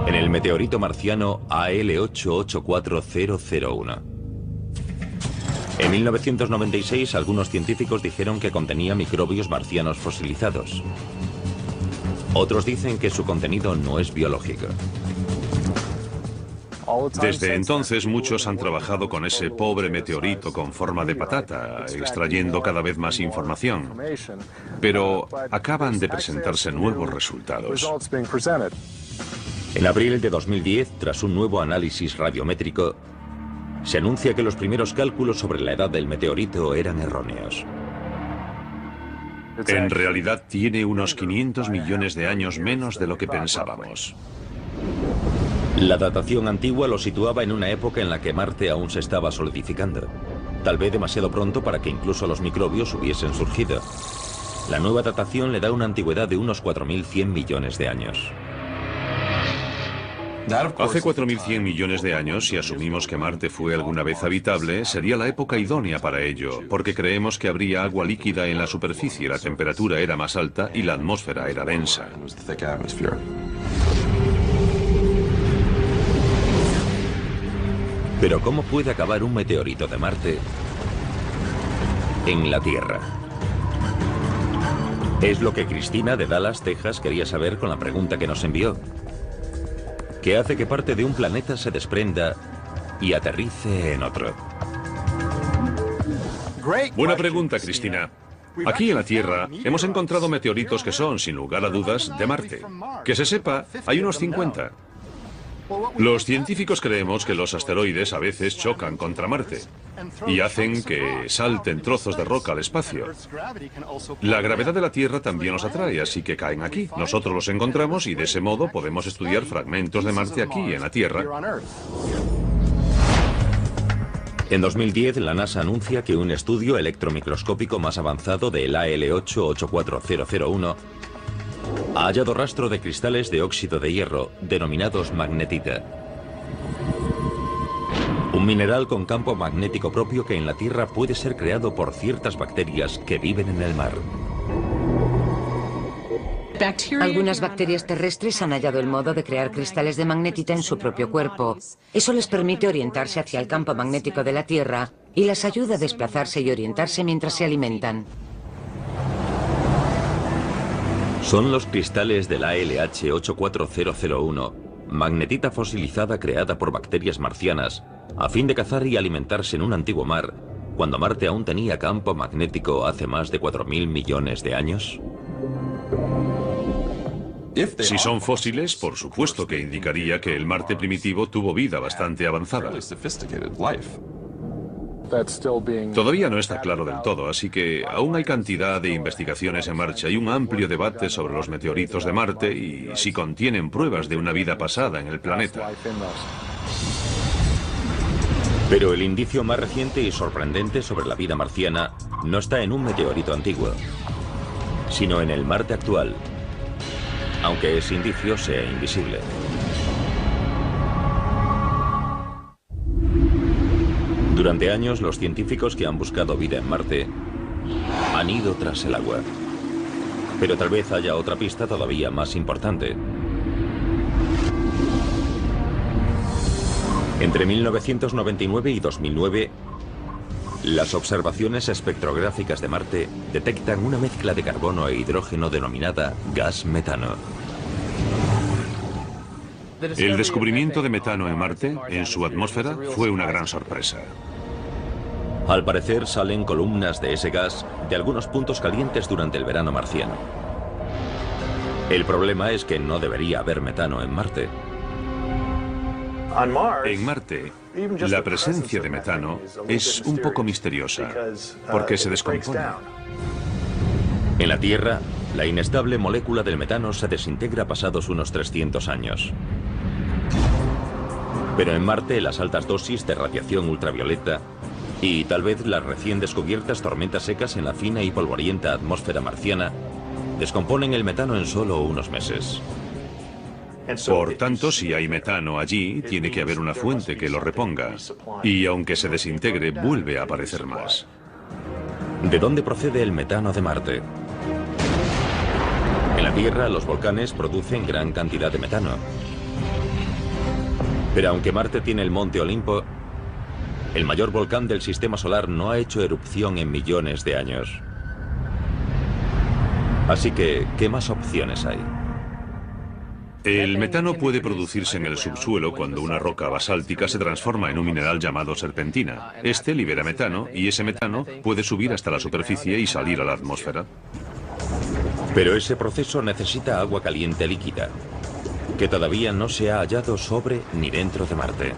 En el meteorito marciano AL884001. En 1996, algunos científicos dijeron que contenía microbios marcianos fosilizados. Otros dicen que su contenido no es biológico. Desde entonces, muchos han trabajado con ese pobre meteorito con forma de patata, extrayendo cada vez más información. Pero acaban de presentarse nuevos resultados. En abril de 2010, tras un nuevo análisis radiométrico, se anuncia que los primeros cálculos sobre la edad del meteorito eran erróneos. En realidad tiene unos 500 millones de años menos de lo que pensábamos. La datación antigua lo situaba en una época en la que Marte aún se estaba solidificando. Tal vez demasiado pronto para que incluso los microbios hubiesen surgido. La nueva datación le da una antigüedad de unos 4.100 millones de años. Hace 4.100 millones de años, si asumimos que Marte fue alguna vez habitable, sería la época idónea para ello, porque creemos que habría agua líquida en la superficie, la temperatura era más alta y la atmósfera era densa. Pero ¿cómo puede acabar un meteorito de Marte en la Tierra. Es lo que Cristina de Dallas, Texas, quería saber con la pregunta que nos envió. ¿Qué hace que parte de un planeta se desprenda y aterrice en otro? Buena pregunta, Cristina. Aquí en la Tierra hemos encontrado meteoritos que son, sin lugar a dudas, de Marte. Que se sepa, hay unos 50. Los científicos creemos que los asteroides a veces chocan contra Marte y hacen que salten trozos de roca al espacio. La gravedad de la Tierra también los atrae, así que caen aquí. Nosotros los encontramos y de ese modo podemos estudiar fragmentos de Marte aquí en la Tierra. En 2010, la NASA anuncia que un estudio electromicroscópico más avanzado del AL8-84001 ha hallado rastro de cristales de óxido de hierro, denominados magnetita. Un mineral con campo magnético propio que en la Tierra puede ser creado por ciertas bacterias que viven en el mar. Algunas bacterias terrestres han hallado el modo de crear cristales de magnetita en su propio cuerpo. Eso les permite orientarse hacia el campo magnético de la Tierra y las ayuda a desplazarse y orientarse mientras se alimentan. Son los cristales del ALH84001, magnetita fosilizada creada por bacterias marcianas, a fin de cazar y alimentarse en un antiguo mar, cuando Marte aún tenía campo magnético hace más de 4.000 millones de años. Si son fósiles, por supuesto que indicaría que el Marte primitivo tuvo vida bastante avanzada. Todavía no está claro del todo, así que aún hay cantidad de investigaciones en marcha y un amplio debate sobre los meteoritos de Marte y si contienen pruebas de una vida pasada en el planeta. Pero el indicio más reciente y sorprendente sobre la vida marciana no está en un meteorito antiguo, sino en el Marte actual, aunque ese indicio sea invisible. Durante años, los científicos que han buscado vida en Marte han ido tras el agua. Pero tal vez haya otra pista todavía más importante. Entre 1999 y 2009, las observaciones espectrográficas de Marte detectan una mezcla de carbono e hidrógeno denominada gas metano. El descubrimiento de metano en Marte, en su atmósfera, fue una gran sorpresa. Al parecer salen columnas de ese gas de algunos puntos calientes durante el verano marciano. El problema es que no debería haber metano en Marte. En Marte, la presencia de metano es un poco misteriosa, porque se descompone. En la Tierra, la inestable molécula del metano se desintegra pasados unos 300 años. Pero en Marte, las altas dosis de radiación ultravioleta y tal vez las recién descubiertas tormentas secas en la fina y polvorienta atmósfera marciana descomponen el metano en solo unos meses. Por tanto, si hay metano allí, tiene que haber una fuente que lo reponga. Y aunque se desintegre, vuelve a aparecer más. ¿De dónde procede el metano de Marte? En la Tierra, los volcanes producen gran cantidad de metano. Pero aunque Marte tiene el Monte Olimpo, el mayor volcán del sistema solar no ha hecho erupción en millones de años. Así que, ¿qué más opciones hay? El metano puede producirse en el subsuelo cuando una roca basáltica se transforma en un mineral llamado serpentina. Este libera metano y ese metano puede subir hasta la superficie y salir a la atmósfera. Pero ese proceso necesita agua caliente líquida, que todavía no se ha hallado sobre ni dentro de Marte.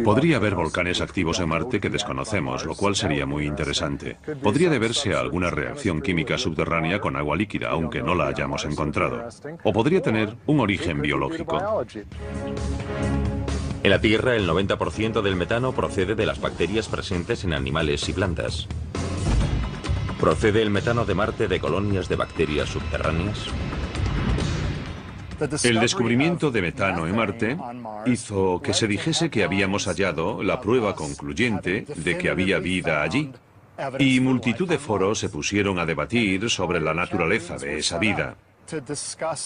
Podría haber volcanes activos en Marte que desconocemos, lo cual sería muy interesante. Podría deberse a alguna reacción química subterránea con agua líquida, aunque no la hayamos encontrado. O podría tener un origen biológico. En la Tierra, el 90% del metano procede de las bacterias presentes en animales y plantas. ¿Procede el metano de Marte de colonias de bacterias subterráneas? El descubrimiento de metano en Marte hizo que se dijese que habíamos hallado la prueba concluyente de que había vida allí. Y multitud de foros se pusieron a debatir sobre la naturaleza de esa vida.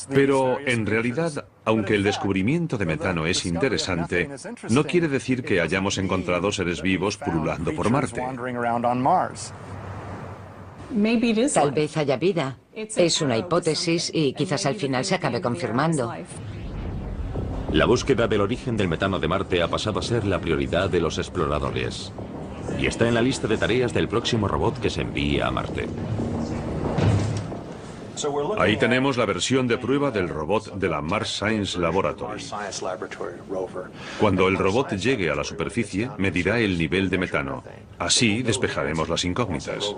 Pero en realidad Aunque el descubrimiento de metano es interesante, no quiere decir que hayamos encontrado seres vivos pululando por Marte. Tal vez haya vida. Es una hipótesis y quizás al final se acabe confirmando. La búsqueda del origen del metano de Marte ha pasado a ser la prioridad de los exploradores. Y está en la lista de tareas del próximo robot que se envíe a Marte. Ahí tenemos la versión de prueba del robot de la Mars Science Laboratory. Cuando el robot llegue a la superficie, medirá el nivel de metano. Así despejaremos las incógnitas.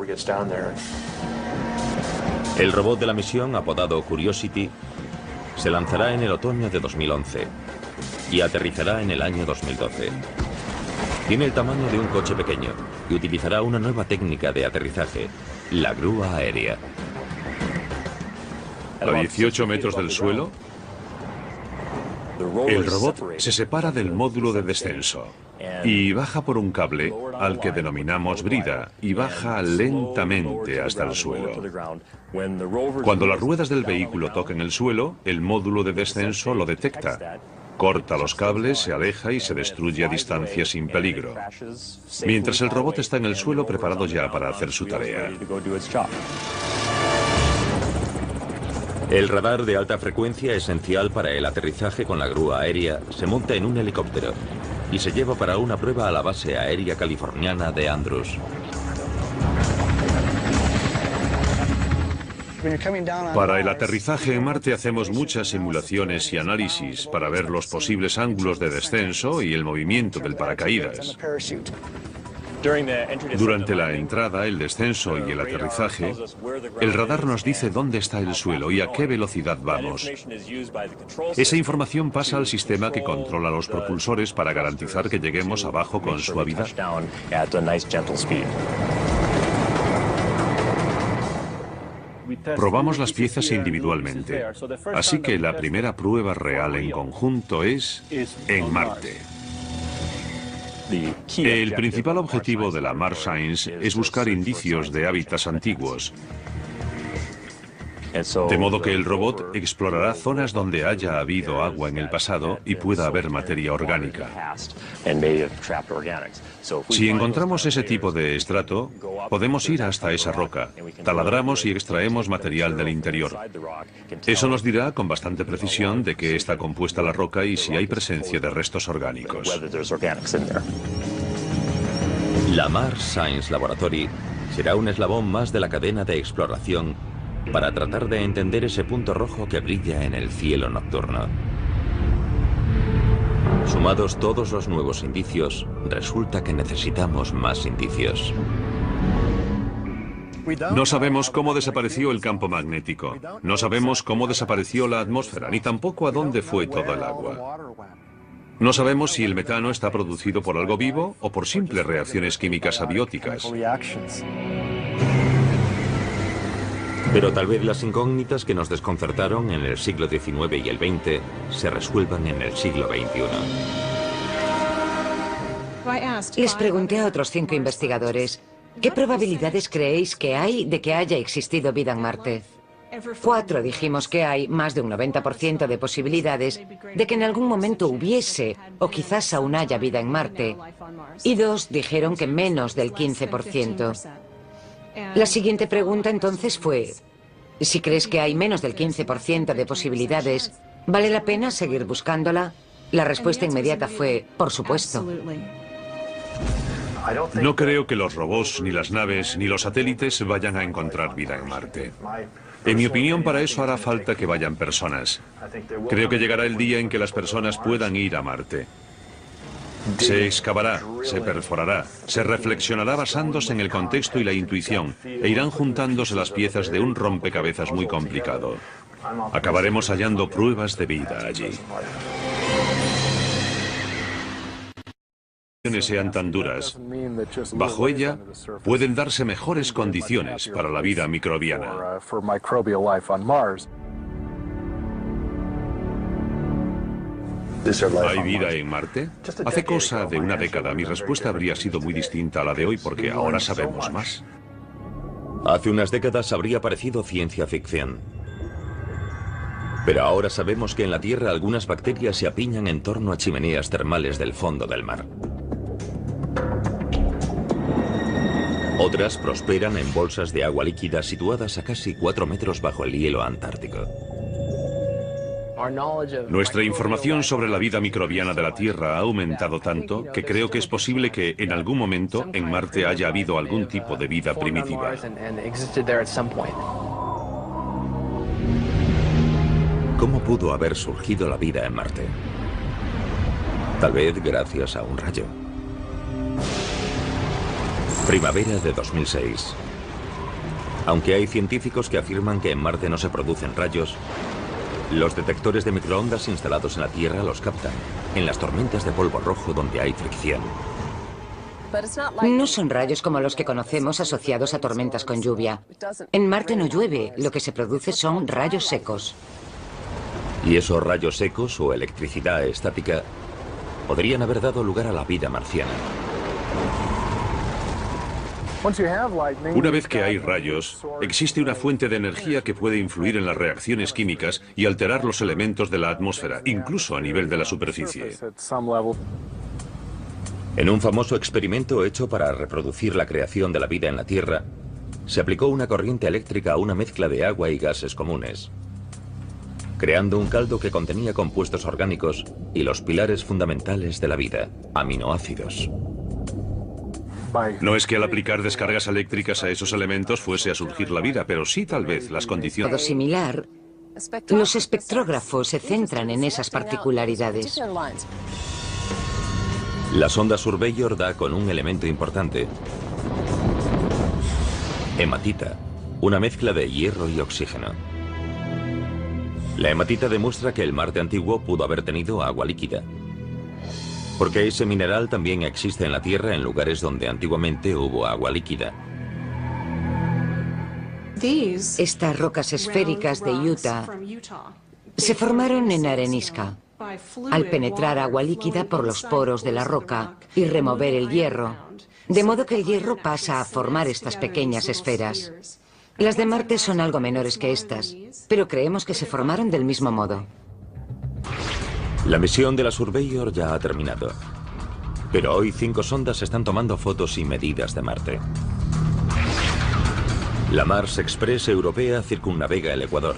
El robot de la misión, apodado Curiosity, se lanzará en el otoño de 2011 y aterrizará en el año 2012. Tiene el tamaño de un coche pequeño y utilizará una nueva técnica de aterrizaje, la grúa aérea. A 18 metros del suelo, el robot se separa del módulo de descenso y baja por un cable al que denominamos brida y baja lentamente hasta el suelo. Cuando las ruedas del vehículo toquen el suelo, el módulo de descenso lo detecta. Corta los cables, se aleja y se destruye a distancia sin peligro. Mientras el robot está en el suelo preparado ya para hacer su tarea. El radar de alta frecuencia, esencial para el aterrizaje con la grúa aérea, se monta en un helicóptero y se lleva para una prueba a la base aérea californiana de Andrews. Para el aterrizaje en Marte hacemos muchas simulaciones y análisis para ver los posibles ángulos de descenso y el movimiento del paracaídas. Durante la entrada, el descenso y el aterrizaje, el radar nos dice dónde está el suelo y a qué velocidad vamos. Esa información pasa al sistema que controla los propulsores para garantizar que lleguemos abajo con suavidad. Probamos las piezas individualmente, así que la primera prueba real en conjunto es en Marte. El principal objetivo de la Mars Science es buscar indicios de hábitats antiguos, de modo que el robot explorará zonas donde haya habido agua en el pasado y pueda haber materia orgánica. Si encontramos ese tipo de estrato, podemos ir hasta esa roca, taladramos y extraemos material del interior. Eso nos dirá con bastante precisión de qué está compuesta la roca y si hay presencia de restos orgánicos. La Mars Science Laboratory será un eslabón más de la cadena de exploración para tratar de entender ese punto rojo que brilla en el cielo nocturno. Sumados todos los nuevos indicios, resulta que necesitamos más indicios. No sabemos cómo desapareció el campo magnético, no sabemos cómo desapareció la atmósfera, ni tampoco a dónde fue todo el agua. No sabemos si el metano está producido por algo vivo o por simples reacciones químicas abióticas. Pero tal vez las incógnitas que nos desconcertaron en el siglo XIX y el XX se resuelvan en el siglo XXI. Les pregunté a otros 5 investigadores, ¿qué probabilidades creéis que hay de que haya existido vida en Marte? 4 dijimos que hay más de un 90% de posibilidades de que en algún momento hubiese o quizás aún haya vida en Marte. Y 2 dijeron que menos del 15%. La siguiente pregunta entonces fue, si crees que hay menos del 15% de posibilidades, ¿vale la pena seguir buscándola? La respuesta inmediata fue, por supuesto. No creo que los robots, ni las naves, ni los satélites vayan a encontrar vida en Marte. En mi opinión, para eso hará falta que vayan personas. Creo que llegará el día en que las personas puedan ir a Marte. Se excavará, se perforará, se reflexionará basándose en el contexto y la intuición, e irán juntándose las piezas de un rompecabezas muy complicado. Acabaremos hallando pruebas de vida allí. Sean tan duras, bajo ella pueden darse mejores condiciones para la vida microbiana. ¿Hay vida en Marte? Hace cosa de una década mi respuesta habría sido muy distinta a la de hoy porque ahora sabemos más. Hace unas décadas habría parecido ciencia ficción. Pero ahora sabemos que en la Tierra algunas bacterias se apiñan en torno a chimeneas termales del fondo del mar. Otras prosperan en bolsas de agua líquida situadas a casi 4 metros bajo el hielo antártico. Nuestra información sobre la vida microbiana de la Tierra ha aumentado tanto que creo que es posible que en algún momento en Marte haya habido algún tipo de vida primitiva. ¿Cómo pudo haber surgido la vida en Marte? Tal vez gracias a un rayo. Primavera de 2006. Aunque hay científicos que afirman que en Marte no se producen rayos, los detectores de microondas instalados en la Tierra los captan, en las tormentas de polvo rojo donde hay fricción. No son rayos como los que conocemos asociados a tormentas con lluvia. En Marte no llueve, lo que se produce son rayos secos. Y esos rayos secos o electricidad estática podrían haber dado lugar a la vida marciana. Una vez que hay rayos, existe una fuente de energía que puede influir en las reacciones químicas y alterar los elementos de la atmósfera, incluso a nivel de la superficie. En un famoso experimento hecho para reproducir la creación de la vida en la Tierra, se aplicó una corriente eléctrica a una mezcla de agua y gases comunes, creando un caldo que contenía compuestos orgánicos y los pilares fundamentales de la vida, aminoácidos. No es que al aplicar descargas eléctricas a esos elementos fuese a surgir la vida, pero sí tal vez las Todo condiciones. similar, los espectrógrafos se centran en esas particularidades. La sonda Surveyor da con un elemento importante: hematita, una mezcla de hierro y oxígeno. La hematita demuestra que el Marte antiguo pudo haber tenido agua líquida, porque ese mineral también existe en la Tierra en lugares donde antiguamente hubo agua líquida. Estas rocas esféricas de Utah se formaron en arenisca. Al penetrar agua líquida por los poros de la roca y remover el hierro, de modo que el hierro pasa a formar estas pequeñas esferas. Las de Marte son algo menores que estas, pero creemos que se formaron del mismo modo. La misión de la Surveyor ya ha terminado, pero hoy 5 sondas están tomando fotos y medidas de Marte. La Mars Express europea circunnavega el Ecuador.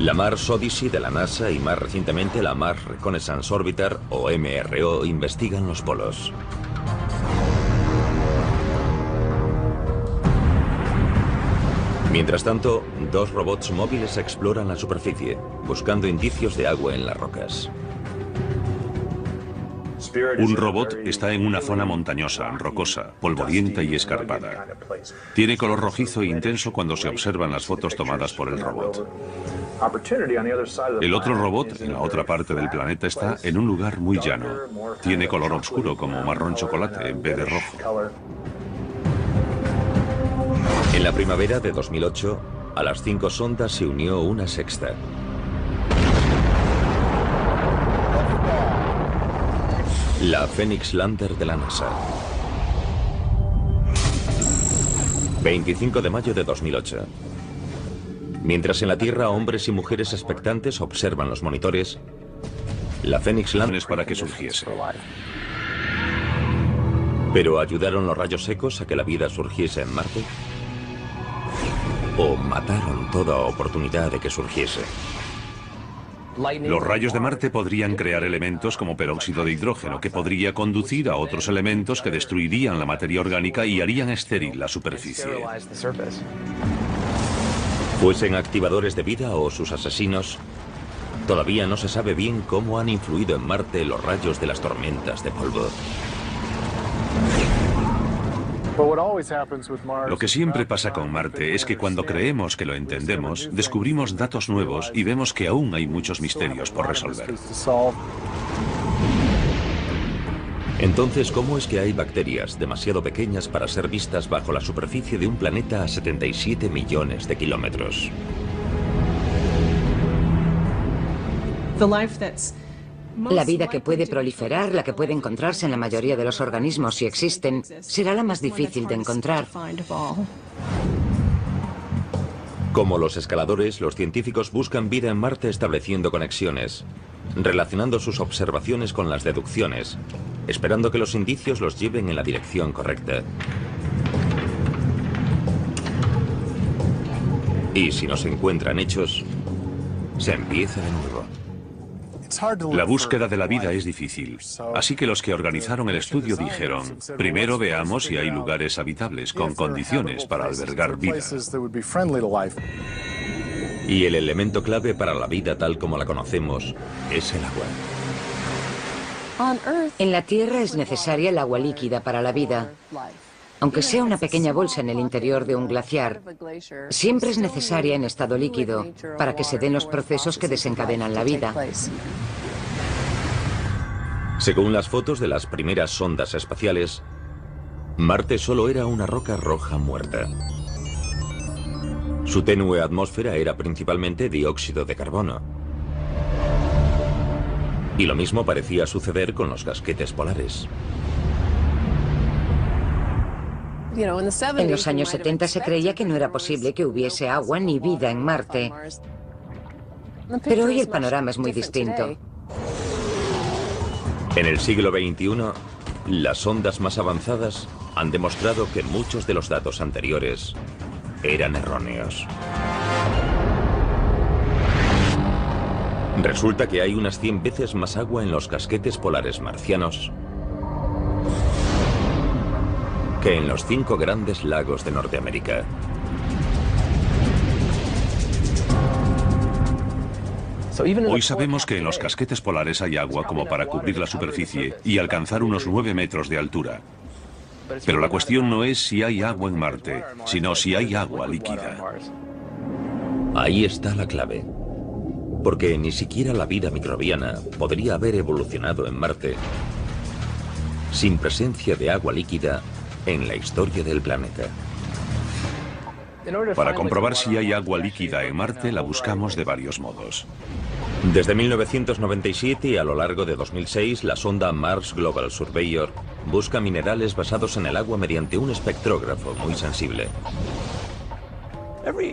La Mars Odyssey de la NASA y más recientemente la Mars Reconnaissance Orbiter, o MRO, investigan los polos. Mientras tanto, 2 robots móviles exploran la superficie, buscando indicios de agua en las rocas. Un robot está en una zona montañosa, rocosa, polvorienta y escarpada. Tiene color rojizo e intenso cuando se observan las fotos tomadas por el robot. El otro robot, en la otra parte del planeta, está en un lugar muy llano. Tiene color oscuro, como marrón chocolate, en vez de rojo. En la primavera de 2008, a las 5 sondas se unió una sexta. La Phoenix Lander de la NASA. 25 de mayo de 2008. Mientras en la Tierra hombres y mujeres expectantes observan los monitores, la Phoenix Lander Es para que surgiese. ¿Pero ayudaron los rayos secos a que la vida surgiese en Marte? ¿O mataron toda oportunidad de que surgiese? Los rayos de Marte podrían crear elementos como peróxido de hidrógeno, que podría conducir a otros elementos que destruirían la materia orgánica y harían estéril la superficie. Fuesen activadores de vida o sus asesinos, todavía no se sabe bien cómo han influido en Marte los rayos de las tormentas de polvo. Lo que siempre pasa con Marte es que cuando creemos que lo entendemos, descubrimos datos nuevos y vemos que aún hay muchos misterios por resolver. Entonces, ¿cómo es que hay bacterias demasiado pequeñas para ser vistas bajo la superficie de un planeta a 77 millones de kilómetros? La vida que puede proliferar, la que puede encontrarse en la mayoría de los organismos si existen, será la más difícil de encontrar. Como los escaladores, los científicos buscan vida en Marte estableciendo conexiones, relacionando sus observaciones con las deducciones, esperando que los indicios los lleven en la dirección correcta. Y si no se encuentran hechos, se empieza de nuevo. La búsqueda de la vida es difícil, así que los que organizaron el estudio dijeron, primero veamos si hay lugares habitables con condiciones para albergar vida. Y el elemento clave para la vida tal como la conocemos es el agua. En la Tierra es necesaria el agua líquida para la vida. Aunque sea una pequeña bolsa en el interior de un glaciar, siempre es necesaria en estado líquido para que se den los procesos que desencadenan la vida. Según las fotos de las primeras sondas espaciales, Marte solo era una roca roja muerta. Su tenue atmósfera era principalmente dióxido de carbono. Y lo mismo parecía suceder con los casquetes polares. En los años 70 se creía que no era posible que hubiese agua ni vida en Marte. Pero hoy el panorama es muy distinto. En el siglo XXI, las sondas más avanzadas han demostrado que muchos de los datos anteriores eran erróneos. Resulta que hay unas 100 veces más agua en los casquetes polares marcianos que en los 5 grandes lagos de Norteamérica. Hoy sabemos que en los casquetes polares hay agua como para cubrir la superficie y alcanzar unos 9 metros de altura. Pero la cuestión no es si hay agua en Marte, sino si hay agua líquida. Ahí está la clave. Porque ni siquiera la vida microbiana podría haber evolucionado en Marte sin presencia de agua líquida en la historia del planeta. Para comprobar si hay agua líquida en Marte, la buscamos de varios modos. Desde 1997 y a lo largo de 2006, la sonda Mars Global Surveyor busca minerales basados en el agua mediante un espectrógrafo muy sensible.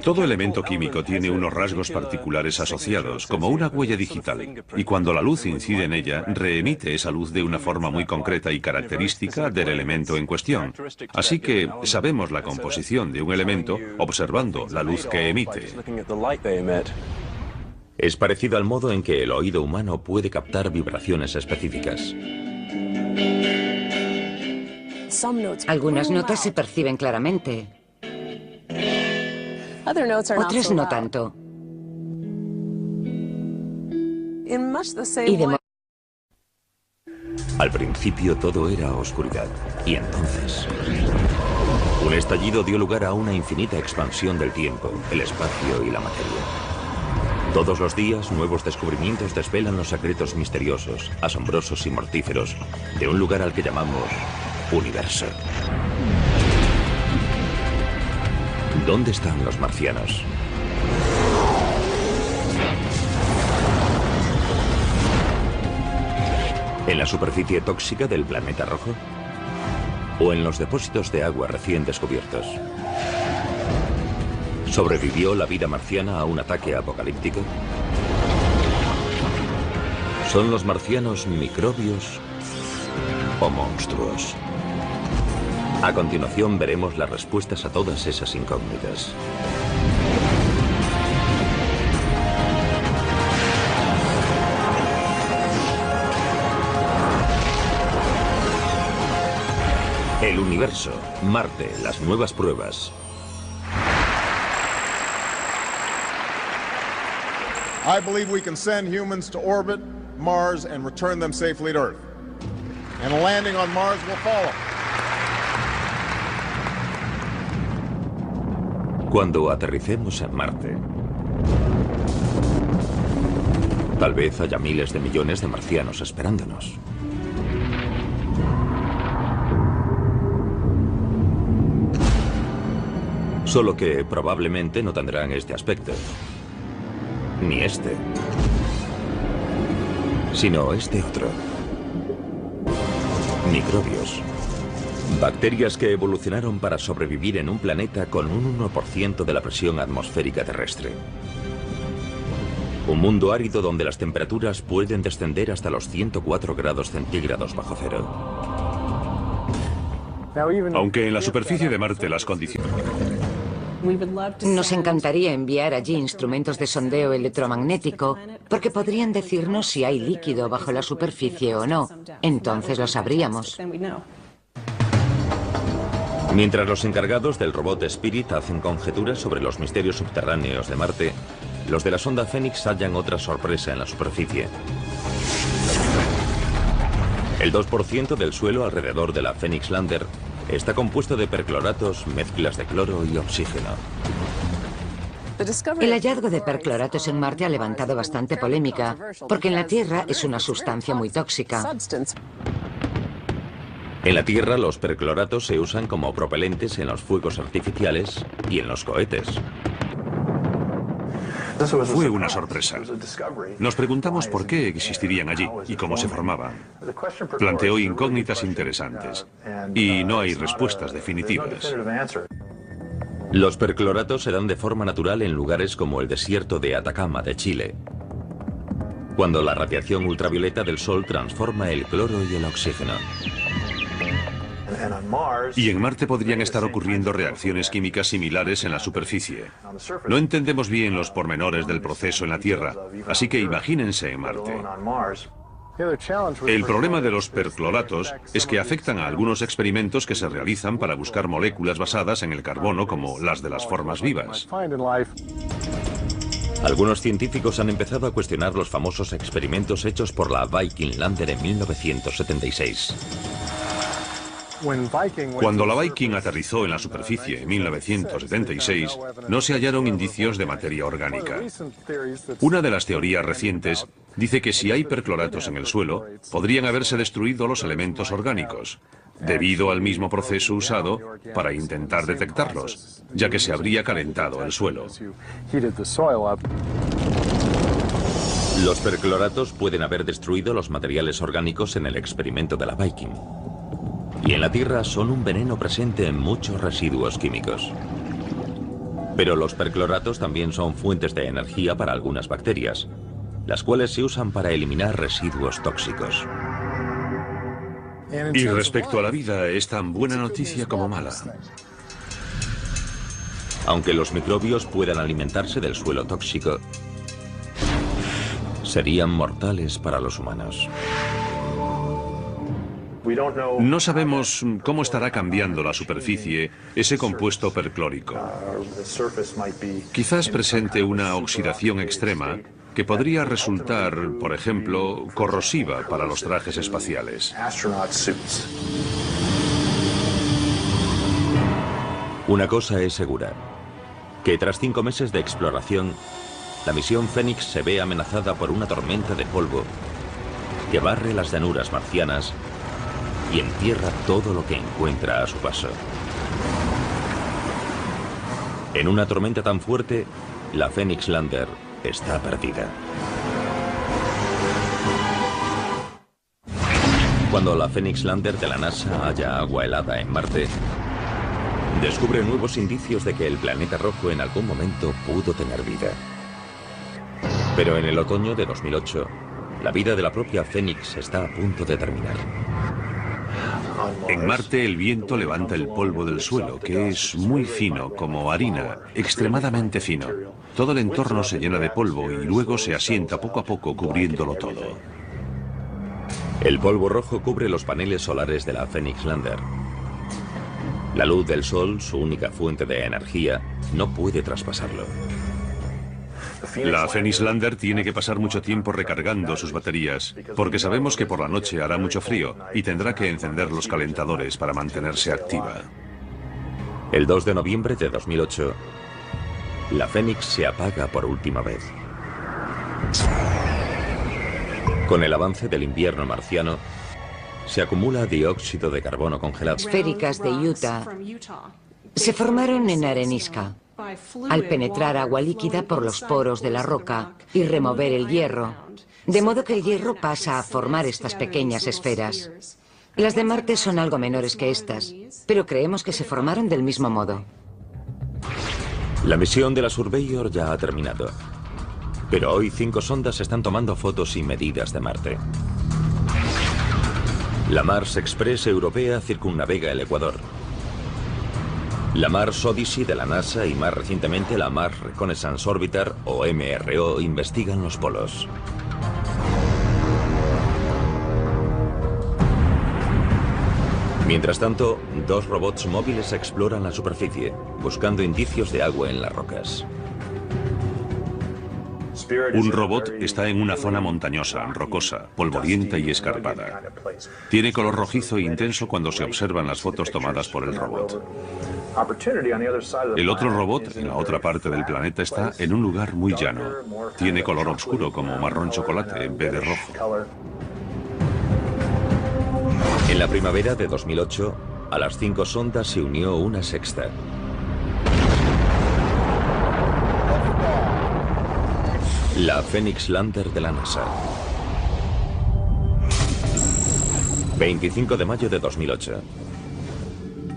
Todo elemento químico tiene unos rasgos particulares asociados, como una huella digital, y cuando la luz incide en ella, reemite esa luz de una forma muy concreta y característica del elemento en cuestión. Así que sabemos la composición de un elemento observando la luz que emite. Es parecido al modo en que el oído humano puede captar vibraciones específicas. Algunas notas se perciben claramente. Otras no tanto. Y de Al principio todo era oscuridad. Y entonces, un estallido dio lugar a una infinita expansión del tiempo, el espacio y la materia. Todos los días, nuevos descubrimientos desvelan los secretos misteriosos, asombrosos y mortíferos de un lugar al que llamamos universo. ¿Dónde están los marcianos? ¿En la superficie tóxica del planeta rojo? ¿O en los depósitos de agua recién descubiertos? ¿Sobrevivió la vida marciana a un ataque apocalíptico? ¿Son los marcianos microbios o monstruos? A continuación veremos las respuestas a todas esas incógnitas. El universo, Marte, las nuevas pruebas. I believe we can send humans to orbit Mars and return them safely to Earth. And a landing on Mars will follow. Cuando aterricemos en Marte, tal vez haya miles de millones de marcianos esperándonos. Solo que probablemente no tendrán este aspecto. Ni este. Sino este otro. Microbios. Bacterias que evolucionaron para sobrevivir en un planeta con un 1% de la presión atmosférica terrestre. Un mundo árido donde las temperaturas pueden descender hasta los 104 grados centígrados bajo cero. Aunque en la superficie de Marte las condiciones... Nos encantaría enviar allí instrumentos de sondeo electromagnético porque podrían decirnos si hay líquido bajo la superficie o no. Entonces lo sabríamos. Mientras los encargados del robot Spirit hacen conjeturas sobre los misterios subterráneos de Marte, los de la sonda Phoenix hallan otra sorpresa en la superficie. El 2% del suelo alrededor de la Phoenix Lander está compuesto de percloratos, mezclas de cloro y oxígeno. El hallazgo de percloratos en Marte ha levantado bastante polémica, porque en la Tierra es una sustancia muy tóxica. En la Tierra, los percloratos se usan como propelentes en los fuegos artificiales y en los cohetes. Fue una sorpresa. Nos preguntamos por qué existirían allí y cómo se formaban. Planteó incógnitas interesantes y no hay respuestas definitivas. Los percloratos se dan de forma natural en lugares como el desierto de Atacama de Chile, cuando la radiación ultravioleta del Sol transforma el cloro y el oxígeno. Y en Marte podrían estar ocurriendo reacciones químicas similares en la superficie. No entendemos bien los pormenores del proceso en la Tierra, así que imagínense en Marte. El problema de los percloratos es que afectan a algunos experimentos que se realizan para buscar moléculas basadas en el carbono como las de las formas vivas. Algunos científicos han empezado a cuestionar los famosos experimentos hechos por la Viking Lander en 1976. Cuando la Viking aterrizó en la superficie en 1976, no se hallaron indicios de materia orgánica. Una de las teorías recientes dice que si hay percloratos en el suelo, podrían haberse destruido los elementos orgánicos, debido al mismo proceso usado para intentar detectarlos, ya que se habría calentado el suelo. Los percloratos pueden haber destruido los materiales orgánicos en el experimento de la Viking. Y en la Tierra son un veneno presente en muchos residuos químicos. Pero los percloratos también son fuentes de energía para algunas bacterias, las cuales se usan para eliminar residuos tóxicos. Y respecto a la vida, es tan buena noticia como mala. Aunque los microbios puedan alimentarse del suelo tóxico, serían mortales para los humanos. No sabemos cómo estará cambiando la superficie ese compuesto perclórico. Quizás presente una oxidación extrema que podría resultar, por ejemplo, corrosiva para los trajes espaciales. Una cosa es segura, que tras 5 meses de exploración, la misión Phoenix se ve amenazada por una tormenta de polvo que barre las llanuras marcianas y entierra todo lo que encuentra a su paso. En una tormenta tan fuerte, la Phoenix Lander está perdida. Cuando la Phoenix Lander de la NASA halla agua helada en Marte, descubre nuevos indicios de que el planeta rojo en algún momento pudo tener vida. Pero en el otoño de 2008, la vida de la propia Phoenix está a punto de terminar. En Marte el viento levanta el polvo del suelo, que es muy fino, como harina, extremadamente fino. Todo el entorno se llena de polvo y luego se asienta poco a poco cubriéndolo todo. El polvo rojo cubre los paneles solares de la Phoenix Lander. La luz del sol, su única fuente de energía, no puede traspasarlo. La Phoenix Lander tiene que pasar mucho tiempo recargando sus baterías, porque sabemos que por la noche hará mucho frío y tendrá que encender los calentadores para mantenerse activa. El 2 de noviembre de 2008, la Phoenix se apaga por última vez. Con el avance del invierno marciano, se acumula dióxido de carbono congelado. Esféricas de Utah se formaron en arenisca. Al penetrar agua líquida por los poros de la roca y remover el hierro, de modo que el hierro pasa a formar estas pequeñas esferas. Las de Marte son algo menores que estas, pero creemos que se formaron del mismo modo. La misión de la Surveyor ya ha terminado. Pero hoy 5 sondas están tomando fotos y medidas de Marte. La Mars Express europea circunnavega el Ecuador. La Mars Odyssey de la NASA y más recientemente la Mars Reconnaissance Orbiter, o MRO, investigan los polos. Mientras tanto, 2 robots móviles exploran la superficie, buscando indicios de agua en las rocas. Un robot está en una zona montañosa, rocosa, polvorienta y escarpada. Tiene color rojizo e intenso cuando se observan las fotos tomadas por el robot. El otro robot, en la otra parte del planeta, está en un lugar muy llano. Tiene color oscuro, como marrón chocolate, en vez de rojo. En la primavera de 2008, a las 5 sondas se unió una sexta. La Phoenix Lander de la NASA. 25 de mayo de 2008.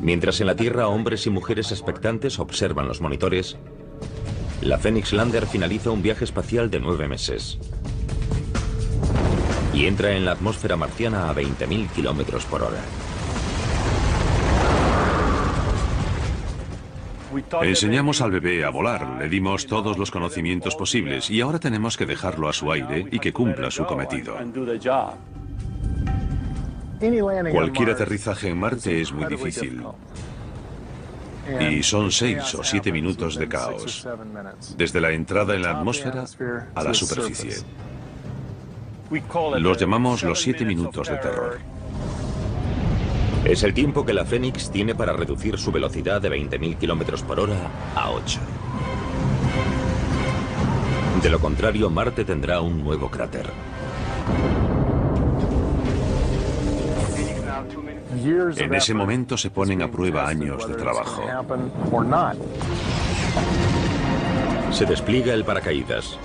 Mientras en la Tierra hombres y mujeres expectantes observan los monitores, la Phoenix Lander finaliza un viaje espacial de 9 meses. Y entra en la atmósfera marciana a 20.000 kilómetros por hora. Enseñamos al bebé a volar, le dimos todos los conocimientos posibles y ahora tenemos que dejarlo a su aire y que cumpla su cometido. Cualquier aterrizaje en Marte es muy difícil. Y son 6 o 7 minutos de caos, desde la entrada en la atmósfera a la superficie. Los llamamos los 7 minutos de terror. Es el tiempo que la Phoenix tiene para reducir su velocidad de 20.000 kilómetros por hora a 8. De lo contrario, Marte tendrá un nuevo cráter. En ese momento se ponen a prueba años de trabajo. Se despliega el paracaídas.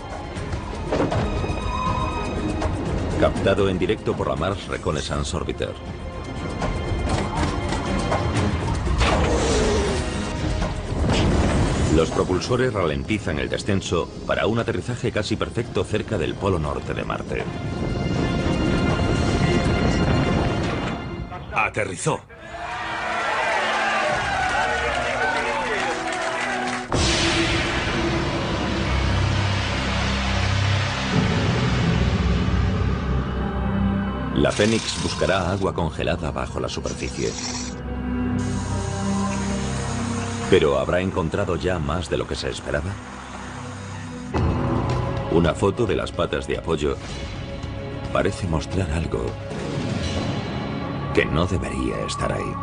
Captado en directo por la Mars Reconnaissance Orbiter. Los propulsores ralentizan el descenso para un aterrizaje casi perfecto cerca del polo norte de Marte. Aterrizó. La Phoenix buscará agua congelada bajo la superficie. ¿Pero habrá encontrado ya más de lo que se esperaba? Una foto de las patas de apoyo parece mostrar algo que no debería estar ahí.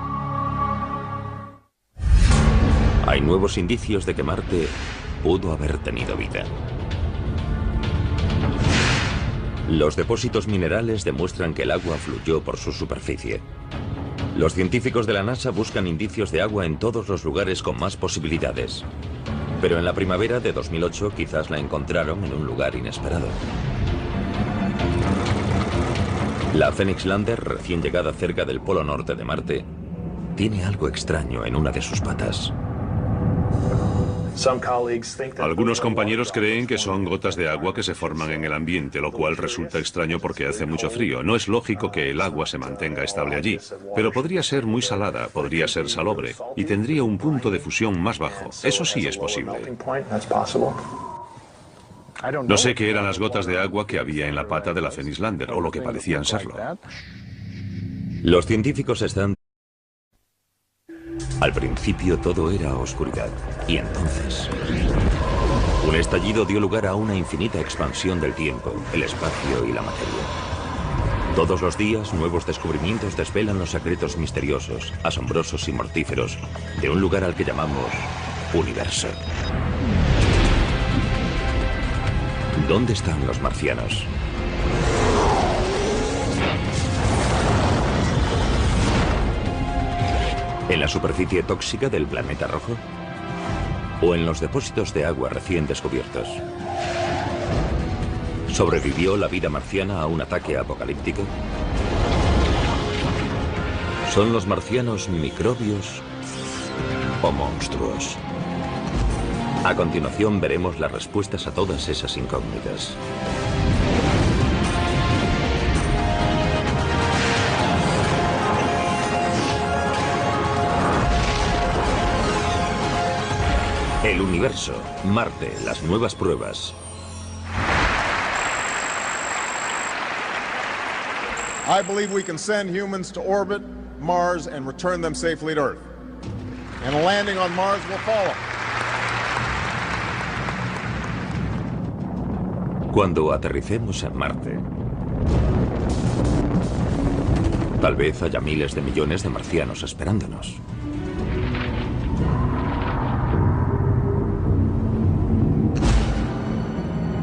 Hay nuevos indicios de que Marte pudo haber tenido vida. Los depósitos minerales demuestran que el agua fluyó por su superficie. Los científicos de la NASA buscan indicios de agua en todos los lugares con más posibilidades. Pero en la primavera de 2008 quizás la encontraron en un lugar inesperado. La Phoenix Lander, recién llegada cerca del polo norte de Marte, tiene algo extraño en una de sus patas. Algunos compañeros creen que son gotas de agua que se forman en el ambiente, lo cual resulta extraño porque hace mucho frío. No es lógico que el agua se mantenga estable allí, pero podría ser muy salada, podría ser salobre y tendría un punto de fusión más bajo. Eso sí es posible. No sé qué eran las gotas de agua que había en la pata de la Phoenix Lander, o lo que parecían serlo. Los científicos están... Al principio todo era oscuridad, y entonces un estallido dio lugar a una infinita expansión del tiempo, el espacio y la materia. Todos los días, nuevos descubrimientos desvelan los secretos misteriosos, asombrosos y mortíferos de un lugar al que llamamos universo. ¿Dónde están los marcianos? ¿En la superficie tóxica del planeta rojo? ¿O en los depósitos de agua recién descubiertos? ¿Sobrevivió la vida marciana a un ataque apocalíptico? ¿Son los marcianos microbios o monstruos? A continuación veremos las respuestas a todas esas incógnitas. El universo, Marte, las nuevas pruebas. I believe we can send humans to orbit Mars and return them safely to Earth. And a landing on Mars will follow. Cuando aterricemos en Marte, tal vez haya miles de millones de marcianos esperándonos.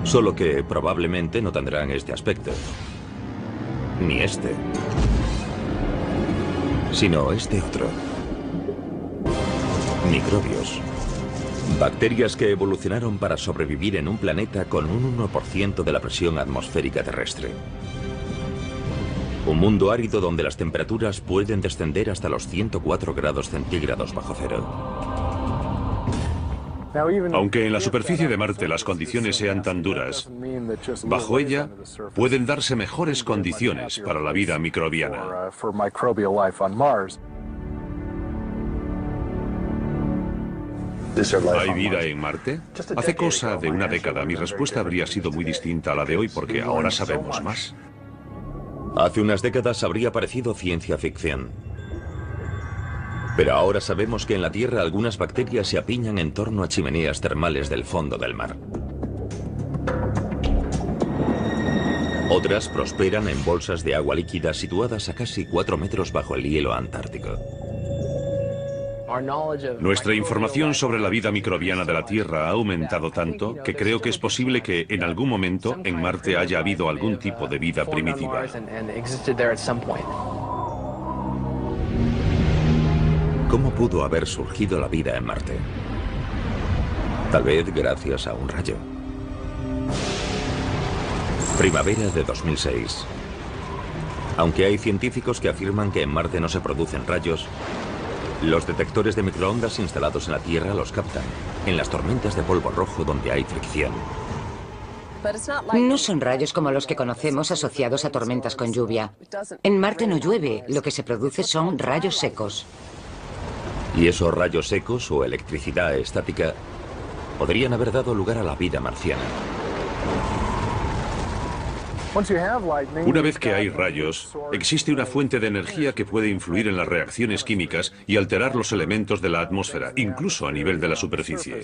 Solo que probablemente no tendrán este aspecto. Ni este. Sino este otro. Microbios. Bacterias que evolucionaron para sobrevivir en un planeta con un 1% de la presión atmosférica terrestre. Un mundo árido donde las temperaturas pueden descender hasta los 104 grados centígrados bajo cero. Aunque en la superficie de Marte las condiciones sean tan duras, bajo ella pueden darse mejores condiciones para la vida microbiana. ¿Hay vida en Marte? Hace cosa de una década mi respuesta habría sido muy distinta a la de hoy porque ahora sabemos más. Hace unas décadas habría parecido ciencia ficción. Pero ahora sabemos que en la Tierra algunas bacterias se apiñan en torno a chimeneas termales del fondo del mar. Otras prosperan en bolsas de agua líquida situadas a casi 4 metros bajo el hielo antártico. Nuestra información sobre la vida microbiana de la Tierra ha aumentado tanto que creo que es posible que en algún momento en Marte haya habido algún tipo de vida primitiva. ¿Cómo pudo haber surgido la vida en Marte? Tal vez gracias a un rayo. Primavera de 2006. Aunque hay científicos que afirman que en Marte no se producen rayos, los detectores de microondas instalados en la Tierra los captan, en las tormentas de polvo rojo donde hay fricción. No son rayos como los que conocemos asociados a tormentas con lluvia. En Marte no llueve, lo que se produce son rayos secos. Y esos rayos secos o electricidad estática podrían haber dado lugar a la vida marciana. Una vez que hay rayos, existe una fuente de energía que puede influir en las reacciones químicas y alterar los elementos de la atmósfera, incluso a nivel de la superficie.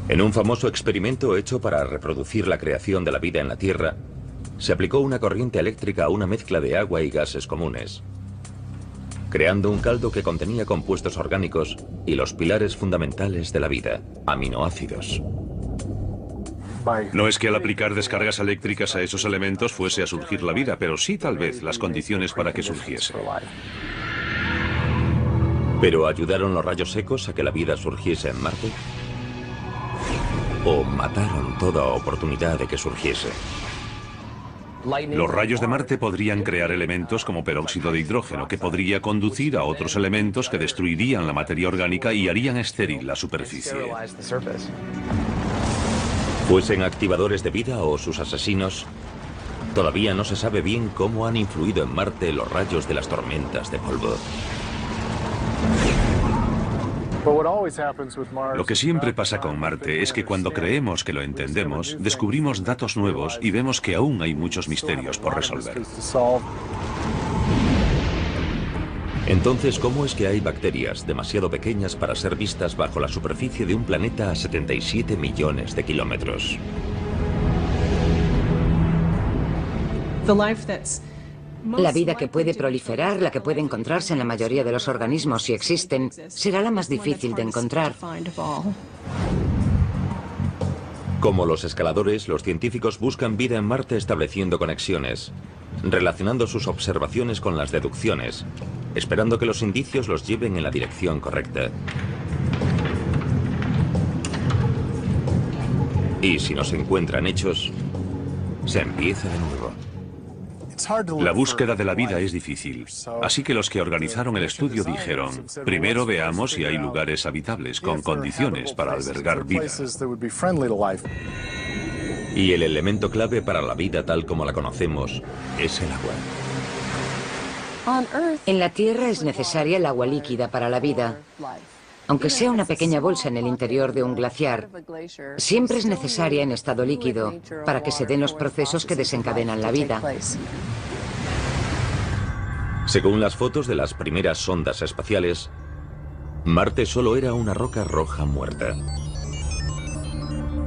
En un famoso experimento hecho para reproducir la creación de la vida en la Tierra, se aplicó una corriente eléctrica a una mezcla de agua y gases comunes, creando un caldo que contenía compuestos orgánicos y los pilares fundamentales de la vida, aminoácidos. No es que al aplicar descargas eléctricas a esos elementos fuese a surgir la vida, pero sí tal vez las condiciones para que surgiese. ¿Pero ayudaron los rayos secos a que la vida surgiese en Marte? ¿O mataron toda oportunidad de que surgiese? Los rayos de Marte podrían crear elementos como peróxido de hidrógeno, que podría conducir a otros elementos que destruirían la materia orgánica y harían estéril la superficie. Fuesen activadores de vida o sus asesinos, todavía no se sabe bien cómo han influido en Marte los rayos de las tormentas de polvo. Lo que siempre pasa con Marte es que cuando creemos que lo entendemos, descubrimos datos nuevos y vemos que aún hay muchos misterios por resolver. Entonces, ¿cómo es que hay bacterias demasiado pequeñas para ser vistas bajo la superficie de un planeta a 77 millones de kilómetros? La vida que puede proliferar, la que puede encontrarse en la mayoría de los organismos si existen, será la más difícil de encontrar. Como los escaladores, los científicos buscan vida en Marte estableciendo conexiones, relacionando sus observaciones con las deducciones, esperando que los indicios los lleven en la dirección correcta. Y si no se encuentran hechos, se empieza de nuevo. La búsqueda de la vida es difícil, así que los que organizaron el estudio dijeron, primero veamos si hay lugares habitables con condiciones para albergar vida. Y el elemento clave para la vida tal como la conocemos es el agua. En la Tierra es necesaria el agua líquida para la vida. Aunque sea una pequeña bolsa en el interior de un glaciar, siempre es necesaria en estado líquido para que se den los procesos que desencadenan la vida. Según las fotos de las primeras sondas espaciales, Marte solo era una roca roja muerta.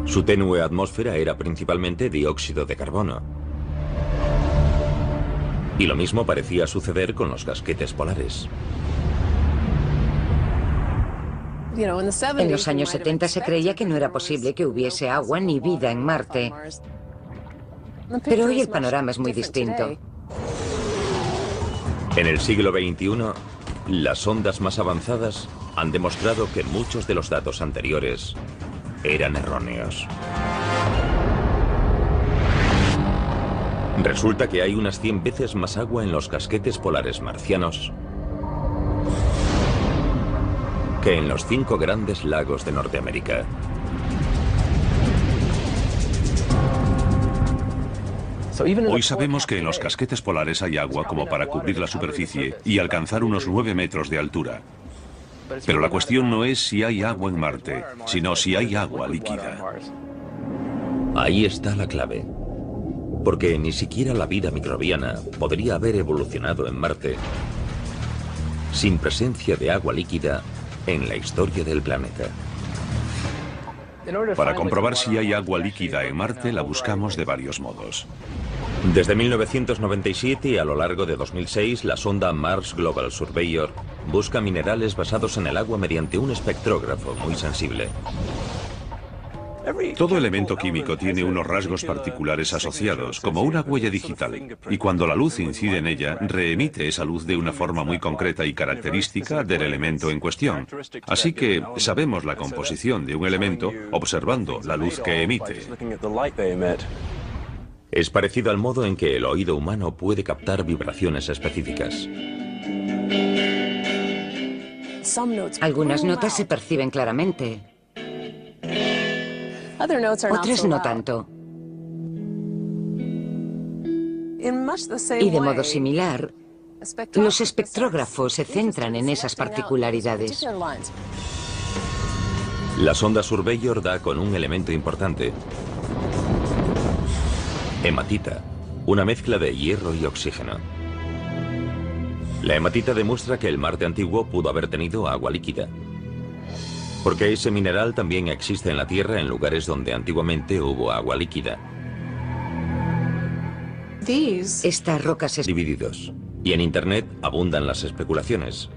Su tenue atmósfera era principalmente dióxido de carbono. Y lo mismo parecía suceder con los casquetes polares. En los años 70 se creía que no era posible que hubiese agua ni vida en Marte. Pero hoy el panorama es muy distinto. En el siglo XXI, las sondas más avanzadas han demostrado que muchos de los datos anteriores eran erróneos. Resulta que hay unas 100 veces más agua en los casquetes polares marcianos que en los 5 grandes lagos de Norteamérica. Hoy sabemos que en los casquetes polares hay agua como para cubrir la superficie y alcanzar unos 9 metros de altura. Pero la cuestión no es si hay agua en Marte, sino si hay agua líquida. Ahí está la clave. Porque ni siquiera la vida microbiana podría haber evolucionado en Marte sin presencia de agua líquida en la historia del planeta. Para comprobar si hay agua líquida en Marte, la buscamos de varios modos. Desde 1997 y a lo largo de 2006, la sonda Mars Global Surveyor busca minerales basados en el agua mediante un espectrógrafo muy sensible. Todo elemento químico tiene unos rasgos particulares asociados, como una huella digital, y cuando la luz incide en ella, reemite esa luz de una forma muy concreta y característica del elemento en cuestión. Así que sabemos la composición de un elemento observando la luz que emite. Es parecido al modo en que el oído humano puede captar vibraciones específicas. Algunas notas se perciben claramente. Otras no tanto. Y de modo similar, los espectrógrafos se centran en esas particularidades. La sonda Surveyor da con un elemento importante. Hematita, una mezcla de hierro y oxígeno. La hematita demuestra que el Marte antiguo pudo haber tenido agua líquida. Porque ese mineral también existe en la Tierra en lugares donde antiguamente hubo agua líquida. Estas rocas Divididos. Y en Internet abundan las especulaciones.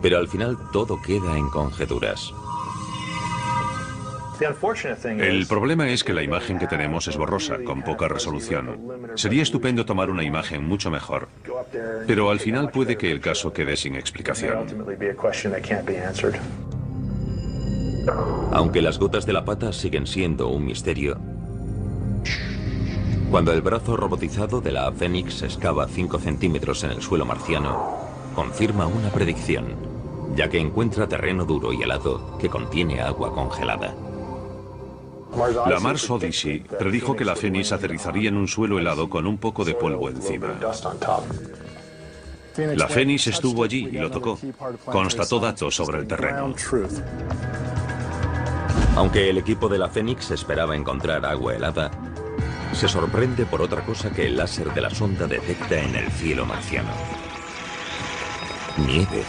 Pero al final todo queda en conjeturas. El problema es que la imagen que tenemos es borrosa, con poca resolución. Sería estupendo tomar una imagen mucho mejor, pero al final puede que el caso quede sin explicación. Aunque las gotas de la pata siguen siendo un misterio, cuando el brazo robotizado de la Phoenix excava 5 centímetros en el suelo marciano, confirma una predicción, ya que encuentra terreno duro y helado que contiene agua congelada. La Mars Odyssey predijo que la Phoenix aterrizaría en un suelo helado con un poco de polvo encima. La Phoenix estuvo allí y lo tocó. Constató datos sobre el terreno. Aunque el equipo de la Phoenix esperaba encontrar agua helada, se sorprende por otra cosa que el láser de la sonda detecta en el cielo marciano. Nieve.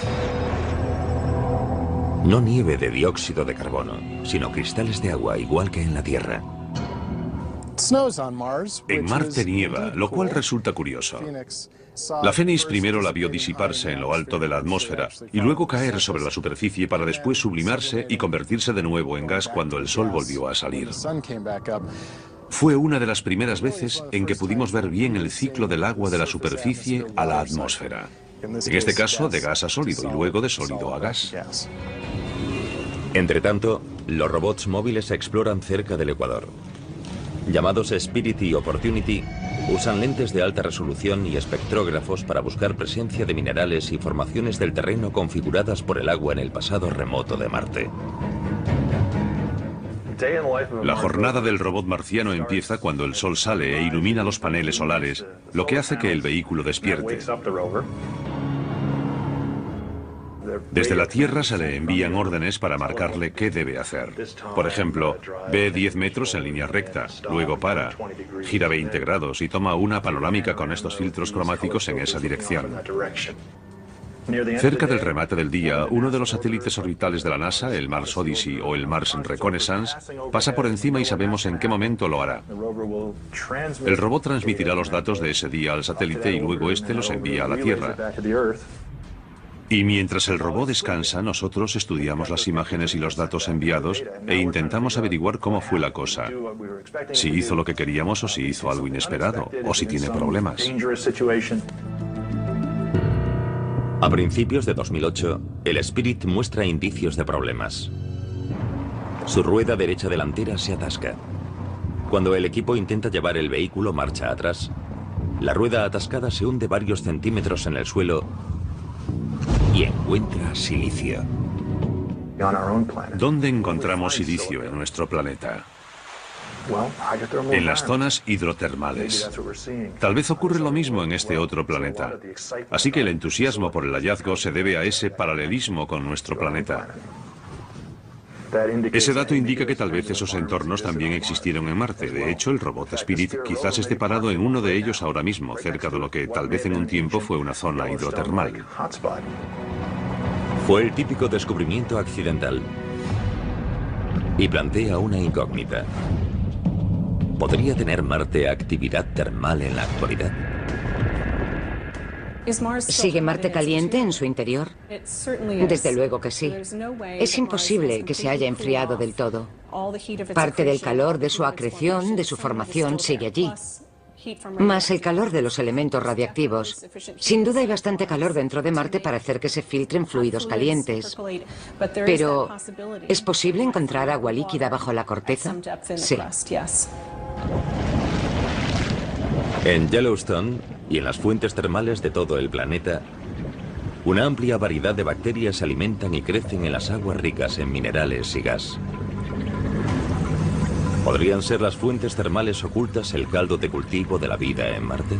No nieve de dióxido de carbono, sino cristales de agua igual que en la Tierra. En Marte nieva, lo cual resulta curioso. La Phoenix primero la vio disiparse en lo alto de la atmósfera y luego caer sobre la superficie para después sublimarse y convertirse de nuevo en gas cuando el sol volvió a salir. Fue una de las primeras veces en que pudimos ver bien el ciclo del agua de la superficie a la atmósfera. En este caso, de gas a sólido y luego de sólido a gas. Entre tanto, los robots móviles exploran cerca del Ecuador. Llamados Spirit y Opportunity, Usan lentes de alta resolución y espectrógrafos para buscar presencia de minerales y formaciones del terreno configuradas por el agua en el pasado remoto de Marte. La jornada del robot marciano empieza cuando el sol sale e ilumina los paneles solares, lo que hace que el vehículo despierte. Desde la Tierra se le envían órdenes para marcarle qué debe hacer. Por ejemplo, ve 10 metros en línea recta, luego para, gira 20 grados y toma una panorámica con estos filtros cromáticos en esa dirección. Cerca del remate del día, uno de los satélites orbitales de la NASA, el Mars Odyssey o el Mars Reconnaissance, pasa por encima y sabemos en qué momento lo hará. El robot transmitirá los datos de ese día al satélite y luego este los envía a la Tierra. Y mientras el robot descansa, nosotros estudiamos las imágenes y los datos enviados e intentamos averiguar cómo fue la cosa. Si hizo lo que queríamos o si hizo algo inesperado, o si tiene problemas. A principios de 2008, el Spirit muestra indicios de problemas. Su rueda derecha delantera se atasca. Cuando el equipo intenta llevar el vehículo marcha atrás, la rueda atascada se hunde varios centímetros en el suelo y encuentra silicio. ¿Dónde encontramos silicio en nuestro planeta? En las zonas hidrotermales. Tal vez ocurre lo mismo en este otro planeta. Así que el entusiasmo por el hallazgo se debe a ese paralelismo con nuestro planeta. Ese dato indica que tal vez esos entornos también existieron en Marte. De hecho, el robot Spirit quizás esté parado en uno de ellos ahora mismo, cerca de lo que tal vez en un tiempo fue una zona hidrotermal. Fue el típico descubrimiento accidental y plantea una incógnita. ¿Podría tener Marte actividad termal en la actualidad? ¿Sigue Marte caliente en su interior? Desde luego que sí. Es imposible que se haya enfriado del todo. Parte del calor de su acreción, de su formación, sigue allí. Más el calor de los elementos radiactivos. Sin duda hay bastante calor dentro de Marte para hacer que se filtren fluidos calientes. Pero, ¿es posible encontrar agua líquida bajo la corteza? Sí. En Yellowstone y en las fuentes termales de todo el planeta, una amplia variedad de bacterias se alimentan y crecen en las aguas ricas en minerales y gas. ¿Podrían ser las fuentes termales ocultas el caldo de cultivo de la vida en Marte?